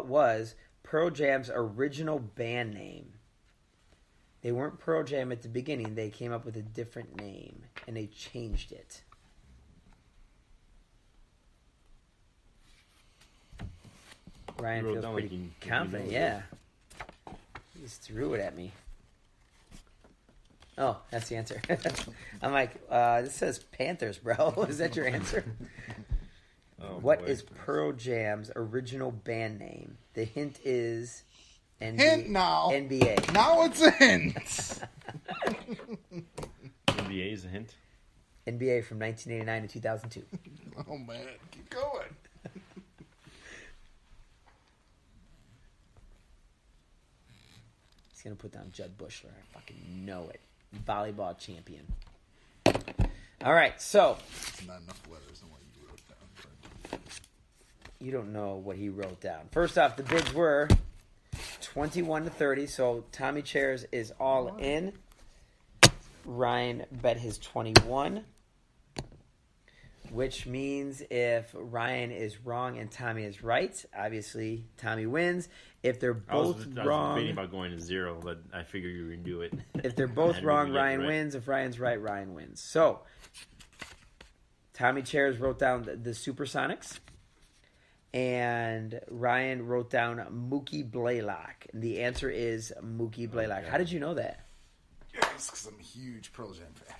was Pearl Jam's original band name? They weren't Pearl Jam at the beginning. They came up with a different name, and they changed it. Ryan feels pretty confident. Yeah. He just threw it at me. Oh, that's the answer. I'm like, this says Panthers, bro. Is that your answer? What is Pearl Jam's original band name? The hint is NBA. Hint now. NBA. Now it's a hint. NBA is a hint. NBA from 1989 to 2002. Oh man, keep going. He's gonna put down Judd Bushler. I fucking know it. Volleyball champion. All right, so It's not enough letters in what you wrote down. you don't know what he wrote down. First off, the bids were 21 to 30. So Tommy Chairs is all in. Ryan bet his 21, which means if Ryan is wrong and Tommy is right, obviously Tommy wins. If they're both I was wrong, debating about going to 0, but I figured you were going to do it. if they're both And wrong, we get it Ryan right. wins. If Ryan's right, Ryan wins. So Tommy Chairs wrote down the Supersonics, and Ryan wrote down Mookie Blaylock. And the answer is Mookie Blaylock. How did you know that? Yes, because I'm a huge Pearl Jam fan.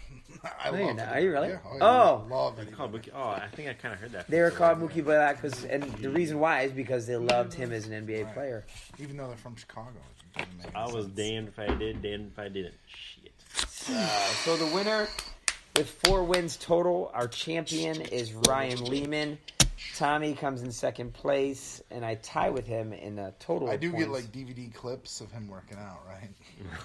I No, love you're it. not. Are you really? Yeah, Oh. I love it. Called Mookie- Oh, I think I kind of heard that. They were before. called Mookie Blaylock, and the reason why is because they loved him as an NBA player. Even though they're from Chicago. It doesn't make I was sense. damned if I did, damned if I didn't. Shit. So the winner, with 4 wins total, our champion is Ryan Lehman. Tommy comes in second place, and I tie with him in a total. I of do points. get like DVD clips of him working out, right?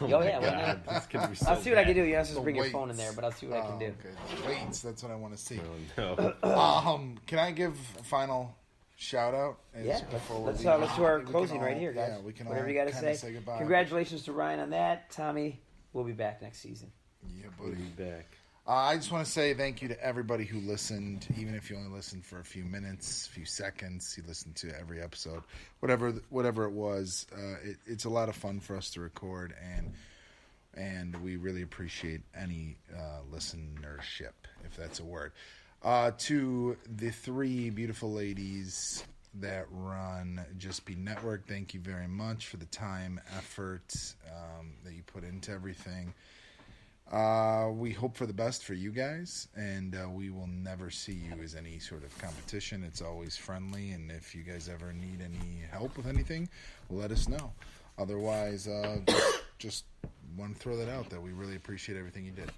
Oh, my yeah, well, God, this could be so I'll see what I can do. bad. You don't have to The bring your phone in weights. there, but I'll see what I can do. Okay. The weights, that's what I want to see. Oh, no. Can I give a final shout out? Yeah, before we let's leave? do our We can closing all- right here, guys. Yeah, we can Whatever all you got to kinda say. goodbye. Congratulations to Ryan on that. Tommy, we'll be back next season. Yeah, We'll buddy. be back. I just want to say thank you to everybody who listened, even if you only listened for a few minutes, a few seconds. You listened to every episode, whatever it was. It's a lot of fun for us to record, and we really appreciate any listenership, if that's a word. To the 3 beautiful ladies that run Just Be Network, thank you very much for the time, effort that you put into everything. We hope for the best for you guys, and we will never see you as any sort of competition. It's always friendly, and if you guys ever need any help with anything, let us know. Otherwise, just want to throw that out, that we really appreciate everything you did.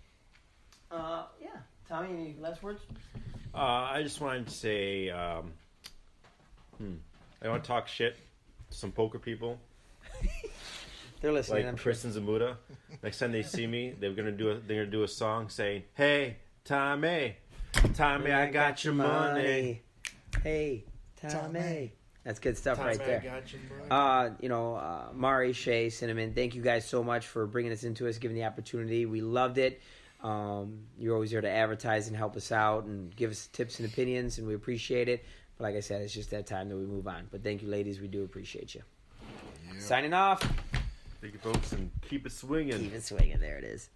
Yeah. Tommy, any last words? I just wanted to say, I want to talk shit some poker people. They're listening. Like I'm sure. Chris and Zamuda. Next time they see me, they're gonna do a song saying, "Hey, Tommy, I got your money. Hey, Tommy. That's good stuff Tommy, right there. I got your money." Mari, Shay, Cinnamon, thank you guys so much for bringing us into us, giving the opportunity. We loved it. You're always there to advertise and help us out and give us tips and opinions, and we appreciate it. But like I said, it's just that time that we move on. But thank you, ladies. We do appreciate you. Signing off. Thank you, folks, and keep it swinging. Keep it swinging. There it is.